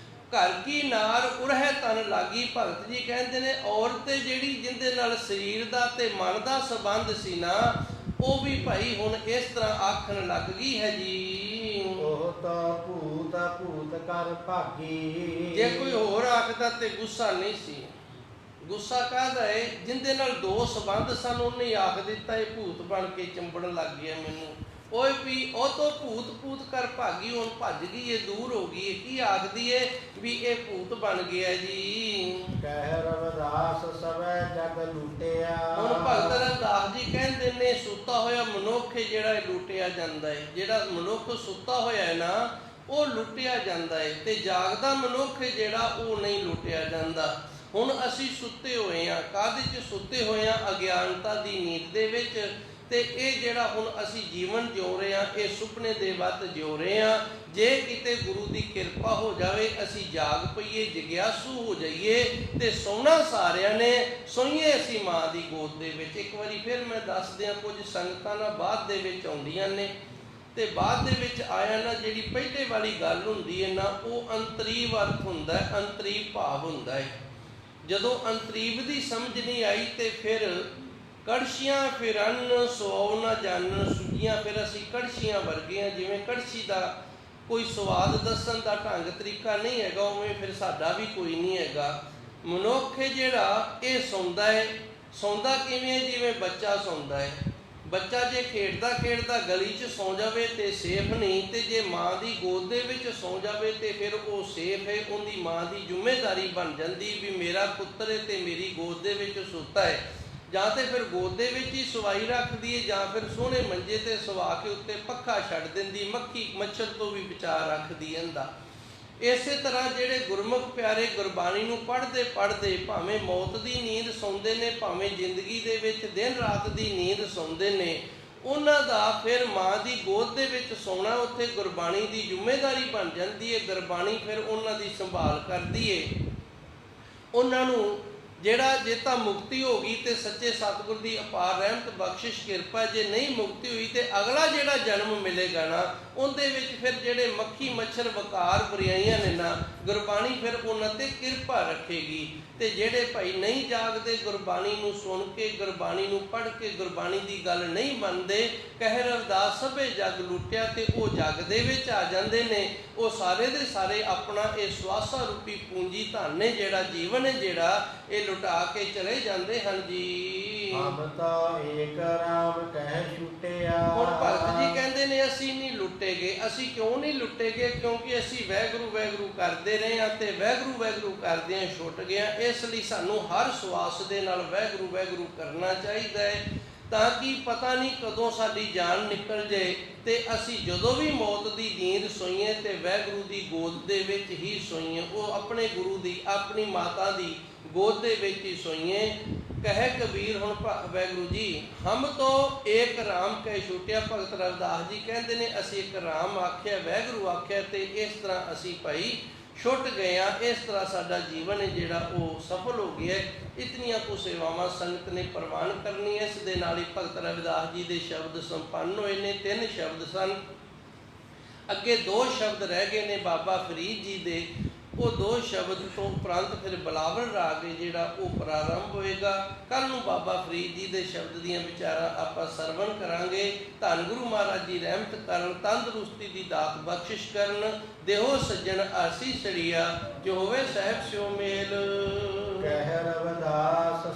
ਘਰ ਕੀ ਨਾਰ ਉਰਹਿ ਤਨ ਲਾਗੀ, ਭਗਤ ਜੀ ਕਹਿੰਦੇ ਨੇ ਔਰਤ ਜਿਹੜੀ ਜਿਹਦੇ ਨਾਲ ਸਰੀਰ ਦਾ ਤੇ ਮਨ ਦਾ ਸੰਬੰਧ ਸੀ ਨਾ, ਉਹ ਵੀ ਭਾਈ ਹੁਣ ਇਸ ਤਰ੍ਹਾਂ ਆਖਣ ਲੱਗ ਗਈ ਹੈ ਜੀ। ਉਹ ਤਾਂ ਭੂਤ ਭੂਤ ਕਰ ਭਾਗੀ। ਜੇ ਕੋਈ ਹੋਰ ਆਖਦਾ ਤੇ ਗੁੱਸਾ ਨਹੀਂ ਸੀ। ਗੁੱਸਾ ਕਾਹਦਾ ਹੈ? ਜਿਹਦੇ ਨਾਲ ਦੋ ਸੰਬੰਧ ਸਨ ਉਹਨੇ ਆਖ ਦਿੱਤਾ ਇਹ ਭੂਤ ਬਣ ਕੇ ਚੰਬੜਨ ਲੱਗ ਗਿਆ ਮੈਨੂੰ। ਓਏ ਵੀ ਉਹ ਤੋਂ ਭੂਤ ਭੂਤ ਕਰ ਭਾਗੀ, ਹੁਣ ਭੱਜ ਗਈ ਏ, ਦੂਰ ਹੋ ਗਈ ਏ। ਕੀ ਆਖਦੀ ਏ? ਵੀ ਇਹ ਭੂਤ ਬਣ ਗਿਆ ਜੀ। ਕਹਿ ਰਵਿਦਾਸ ਸਵੈ ਜਗ ਲੁੱਟਿਆ। ਹੁਣ ਭਗਤ ਰਵਿਦਾਸ ਜੀ ਕਹਿੰਦੇ ਨੇ ਸੁੱਤਾ ਹੋਇਆ ਮਨੁੱਖ ਜਿਹੜਾ ਇਹ ਲੁੱਟਿਆ ਜਾਂਦਾ ਹੈ। ਜਿਹੜਾ ਮਨੁੱਖ ਸੁੱਤਾ ਹੋਇਆ ਹੈ ਨਾ, ਉਹ ਲੁੱਟਿਆ ਜਾਂਦਾ ਹੈ, ਤੇ ਜਾਗਦਾ ਮਨੁੱਖ ਜਿਹੜਾ ਉਹ ਨਹੀਂ ਲੁੱਟਿਆ ਜਾਂਦਾ। ਹੁਣ ਅਸੀਂ ਸੁੱਤੇ ਹੋਏ ਹਾਂ, ਕਾਹਦੇ 'ਚ ਸੁੱਤੇ ਹੋਏ ਹਾਂ? ਅਗਿਆਨਤਾ ਦੀ ਨੀਂਦ ਦੇ ਵਿੱਚ। ਤੇ ਇਹ ਜਿਹੜਾ ਹੁਣ ਅਸੀਂ ਜੀਵਨ ਜਿਉ ਰਹੇ ਹਾਂ, ਇਹ ਸੁਪਨੇ ਦੇ ਵੱਤ ਜਿਉ ਰਹੇ ਹਾਂ। ਜੇ ਕਿਤੇ ਗੁਰੂ ਦੀ ਕਿਰਪਾ ਹੋ ਜਾਵੇ, ਅਸੀਂ ਜਾਗ ਪਈਏ, ਜਗਿਆਸੂ ਹੋ ਜਾਈਏ, ਤੇ ਸੋਹਣਾ ਸਾਰਿਆਂ ਨੇ, ਸੋਈਏ ਅਸੀਂ ਮਾਂ ਦੀ ਗੋਦ ਦੇ ਵਿੱਚ। ਇੱਕ ਵਾਰੀ ਫਿਰ ਮੈਂ ਦੱਸ ਦਿਆਂ, ਕੁਝ ਸੰਗਤਾਂ ਨਾ ਬਾਅਦ ਦੇ ਵਿੱਚ ਆਉਂਦੀਆਂ ਨੇ, ਤੇ ਬਾਅਦ ਦੇ ਵਿੱਚ ਆਇਆ ਨਾ ਜਿਹੜੀ ਪਹਿਲੇ ਵਾਲੀ ਗੱਲ ਹੁੰਦੀ ਹੈ ਨਾ, ਉਹ ਅੰਤਰੀਵ ਅਰਥ ਹੁੰਦਾ ਹੈ, ਅੰਤਰੀਵ ਭਾਵ ਹੁੰਦਾ ਹੈ। ਜਦੋਂ ਅੰਤਰੀਵ ਦੀ ਸਮਝ ਨਹੀਂ ਆਈ ਤੇ ਫਿਰ ਕੜਛੀਆਂ ਫਿਰਨ ਸੋ ਨਾ ਜਾਣਨ ਸੁਝੀਆਂ। ਫਿਰ ਅਸੀਂ ਕੜਛੀਆਂ ਵਰਗੇ ਹਾਂ। ਜਿਵੇਂ ਕੜਛੀ ਦਾ ਕੋਈ ਸਵਾਦ ਦੱਸਣ ਦਾ ਢੰਗ ਤਰੀਕਾ ਨਹੀਂ ਹੈਗਾ, ਉਵੇਂ ਫਿਰ ਸਾਡਾ ਵੀ ਕੋਈ ਨਹੀਂ ਹੈਗਾ। ਮਨੁੱਖ ਜਿਹੜਾ ਇਹ ਸੌਂਦਾ ਹੈ। ਸੌਂਦਾ ਕਿਵੇਂ? ਜਿਵੇਂ ਬੱਚਾ ਸੌਂਦਾ ਹੈ। ਬੱਚਾ ਜੇ ਖੇਡਦਾ ਖੇਡਦਾ ਗਲੀ 'ਚ ਸੌਂ ਜਾਵੇ ਤੇ ਸੇਫ ਨਹੀਂ, ਤੇ ਜੇ ਮਾਂ ਦੀ ਗੋਦ ਦੇ ਵਿੱਚ ਸੌਂ ਜਾਵੇ ਤੇ ਫਿਰ ਉਹ ਸੇਫ ਹੈ। ਉਹਦੀ ਮਾਂ ਦੀ ਜ਼ਿੰਮੇਵਾਰੀ ਬਣ ਜਾਂਦੀ ਵੀ ਮੇਰਾ ਪੁੱਤਰ ਹੈ ਤੇ ਮੇਰੀ ਗੋਦ ਦੇ ਵਿੱਚ ਸੁੱਤਾ ਹੈ। ਜਾਂ ਤੇ ਫਿਰ ਗੋਦ ਦੇ ਵਿੱਚ ਹੀ ਸਵਾਈ ਰੱਖਦੀ ਹੈ, ਜਾਂ ਫਿਰ ਸੋਹਣੇ ਮੰਜੇ ਤੇ ਸਵਾ ਕੇ ਉੱਤੇ ਪੱਖਾ ਛੱਡ ਦਿੰਦੀ, ਮੱਖੀ ਮੱਛਰ ਤੋਂ ਵੀ ਬਚਾ ਰੱਖਦੀ ਇਹਦਾ। ਇਸੇ ਤਰ੍ਹਾਂ ਜਿਹੜੇ ਗੁਰਮੁਖ ਪਿਆਰੇ ਗੁਰਬਾਣੀ ਨੂੰ ਪੜ੍ਹਦੇ ਪੜ੍ਹਦੇ ਭਾਵੇਂ ਮੌਤ ਦੀ ਨੀਂਦ ਸੌਂਦੇ ਨੇ, ਭਾਵੇਂ ਜ਼ਿੰਦਗੀ ਦੇ ਵਿੱਚ ਦਿਨ ਰਾਤ ਦੀ ਨੀਂਦ ਸੌਂਦੇ ਨੇ, ਉਹਨਾਂ ਦਾ ਫਿਰ ਮਾਂ ਦੀ ਗੋਦ ਦੇ ਵਿੱਚ ਸੌਣਾ, ਉੱਥੇ ਗੁਰਬਾਣੀ ਦੀ ਜ਼ਿੰਮੇਵਾਰੀ ਬਣ ਜਾਂਦੀ ਹੈ। ਗੁਰਬਾਣੀ ਫਿਰ ਉਹਨਾਂ ਦੀ ਸੰਭਾਲ ਕਰਦੀ ਹੈ। ਉਹਨਾਂ ਨੂੰ ਜਿਹੜਾ ਜੇ ਤਾਂ ਮੁਕਤੀ ਹੋ ਗਈ ਤੇ ਸੱਚੇ ਸਤਿਗੁਰ ਦੀ ਅਪਾਰ ਰਹਿਮਤ ਬਖਸ਼ਿਸ਼ ਕਿਰਪਾ, ਜੇ ਨਹੀਂ ਮੁਕਤੀ ਹੋਈ ਤੇ ਅਗਲਾ ਜਿਹੜਾ ਜਨਮ ਮਿਲੇਗਾ ਨਾ, ਉਹਦੇ ਵਿੱਚ ਫਿਰ ਜਿਹੜੇ ਮੱਖੀ ਮੱਛਰ ਵਕਾਰ ਬੁਰਾਈਆਂ ਨੇ ਨਾ, ਗੁਰਬਾਣੀ ਫਿਰ ਉਹਨਾਂ ਤੇ ਕਿਰਪਾ ਰੱਖੇਗੀ। ਤੇ ਜਿਹੜੇ ਭਾਈ ਨਹੀਂ ਜਾਗਦੇ, ਗੁਰਬਾਣੀ ਨੂੰ ਸੁਣ ਕੇ, ਗੁਰਬਾਣੀ ਨੂੰ ਪੜ੍ਹ ਕੇ ਗੁਰਬਾਣੀ ਦੀ ਗੱਲ ਨਹੀਂ ਮੰਨਦੇ, ਕਹਿ ਰਵਿਦਾਸ ਸਭੇ ਜਗ ਲੁੱਟਿਆ, ਤੇ ਉਹ ਜਗ ਦੇ ਵਿੱਚ ਆ ਜਾਂਦੇ ਨੇ। ਉਹ ਸਾਰੇ ਦੇ ਸਾਰੇ ਆਪਣਾ ਇਹ ਸਵਾਸਾ ਰੂਪੀ ਪੂੰਜੀ ਧਨ ਹੈ, ਜਿਹੜਾ ਜੀਵਨ ਹੈ, ਜਿਹੜਾ ਇਹ ਲੁਟਾ ਕੇ ਚਲੇ ਜਾਂਦੇ ਹਨ ਜੀ। ਹਮ ਤਾਂ ਏਕ ਰਾਮ ਕਹਿ ਛੁੱਟਿਆ। ਹੁਣ ਭਗਤ ਜੀ ਕਹਿੰਦੇ ਨੇ ਅਸੀਂ ਨਹੀਂ ਲੁੱਟੇ ਗਏ। ਅਸੀਂ ਕਿਉਂ ਨਹੀਂ ਲੁੱਟੇ ਗਏ? ਕਿਉਂਕਿ ਅਸੀਂ ਵਾਹਿਗੁਰੂ ਵਾਹਿਗੁਰੂ ਕਰਦੇ ਰਹੇ ਹਾਂ, ਤੇ ਵਾਹਿਗੁਰੂ ਵਾਹਿਗੁਰੂ ਕਰਦਿਆਂ ਛੁੱਟ ਗਿਆ। ਇਸ ਲਈ ਸਾਨੂੰ ਹਰ ਸਵਾਸ ਦੇ ਨਾਲ ਵਾਹਿਗੁਰੂ ਵਾਹਿਗੁਰੂ ਕਰਨਾ ਚਾਹੀਦਾ ਹੈ, ਤਾਂ ਕਿ ਪਤਾ ਨਹੀਂ ਕਦੋਂ ਸਾਡੀ ਜਾਨ ਨਿਕਲ ਜਾਏ, ਤੇ ਅਸੀਂ ਜਦੋਂ ਵੀ ਮੌਤ ਦੀ ਨੀਂਦ ਸੋਈਏ ਤੇ ਵਾਹਿਗੁਰੂ ਦੀ ਗੋਦ ਦੇ ਵਿੱਚ ਹੀ ਸੋਈਏ। ਉਹ ਆਪਣੇ ਗੁਰੂ ਦੀ, ਆਪਣੀ ਮਾਤਾ ਦੀ ਗੋਦ ਦੇ ਵਿੱਚ ਹੀ ਸੋਈਏ। ਕਹੇ ਕਬੀਰ ਹੁਣ ਵਾਹਿਗੁਰੂ ਜੀ, ਹਮ ਤੋਂ ਏਕ ਰਾਮ ਕਹਿ ਛੁੱਟਿਆ। ਭਗਤ ਰਵਿਦਾਸ ਜੀ ਕਹਿੰਦੇ ਨੇ ਅਸੀਂ ਇੱਕ ਰਾਮ ਆਖਿਆ, ਵਾਹਿਗੁਰੂ ਆਖਿਆ, ਤੇ ਇਸ ਤਰ੍ਹਾਂ ਅਸੀਂ ਭਾਈ ਛੁੱਟ ਗਏ ਹਾਂ। ਇਸ ਤਰ੍ਹਾਂ ਸਾਡਾ ਜੀਵਨ ਹੈ ਜਿਹੜਾ ਉਹ ਸਫਲ ਹੋ ਗਿਆ। ਇਤਨੀਆਂ ਕੁ ਸੇਵਾਵਾਂ ਸੰਗਤ ਨੇ ਪ੍ਰਵਾਨ ਕਰਨੀ। ਇਸ ਦੇ ਨਾਲ ਹੀ ਭਗਤ ਰਵਿਦਾਸ ਜੀ ਦੇ ਸ਼ਬਦ ਸੰਪੰਨ ਹੋਏ ਨੇ। 3 ਸ਼ਬਦ ਸਨ, ਅੱਗੇ 2 ਸ਼ਬਦ ਰਹਿ ਗਏ ਨੇ ਬਾਬਾ ਫਰੀਦ ਜੀ ਦੇ। ਉਹ 2 ਸ਼ਬਦ ਤੋਂ ਉਪਰੰਤ ਫਿਰ ਬਿਲਾਵਲ ਰਾਗ ਜਿਹੜਾ ਉਹ ਪ੍ਰਾਰੰਭ ਹੋਏਗਾ। ਕੱਲ੍ਹ ਨੂੰ ਬਾਬਾ ਫਰੀਦ ਜੀ ਦੇ ਸ਼ਬਦ ਦੀਆਂ ਵਿਚਾਰਾਂ ਆਪਾਂ ਸਰਵਣ ਕਰਾਂਗੇ। ਧੰਨ ਗੁਰੂ ਮਹਾਰਾਜ ਜੀ ਰਹਿਮਤ ਕਰਨ, ਤੰਦਰੁਸਤੀ ਦੀ ਦਾਤ ਬਖਸ਼ਿਸ਼ ਕਰਨ। ਦੇਹੋ ਸੱਜਣ ਆਸੀਸ ਛੜੀਆ, ਜੋ ਹੋਵੇ ਸਾਹਿਬ ਸਿਓ ਮੇਲ। ਕਹਿ ਰਵਿਦਾਸ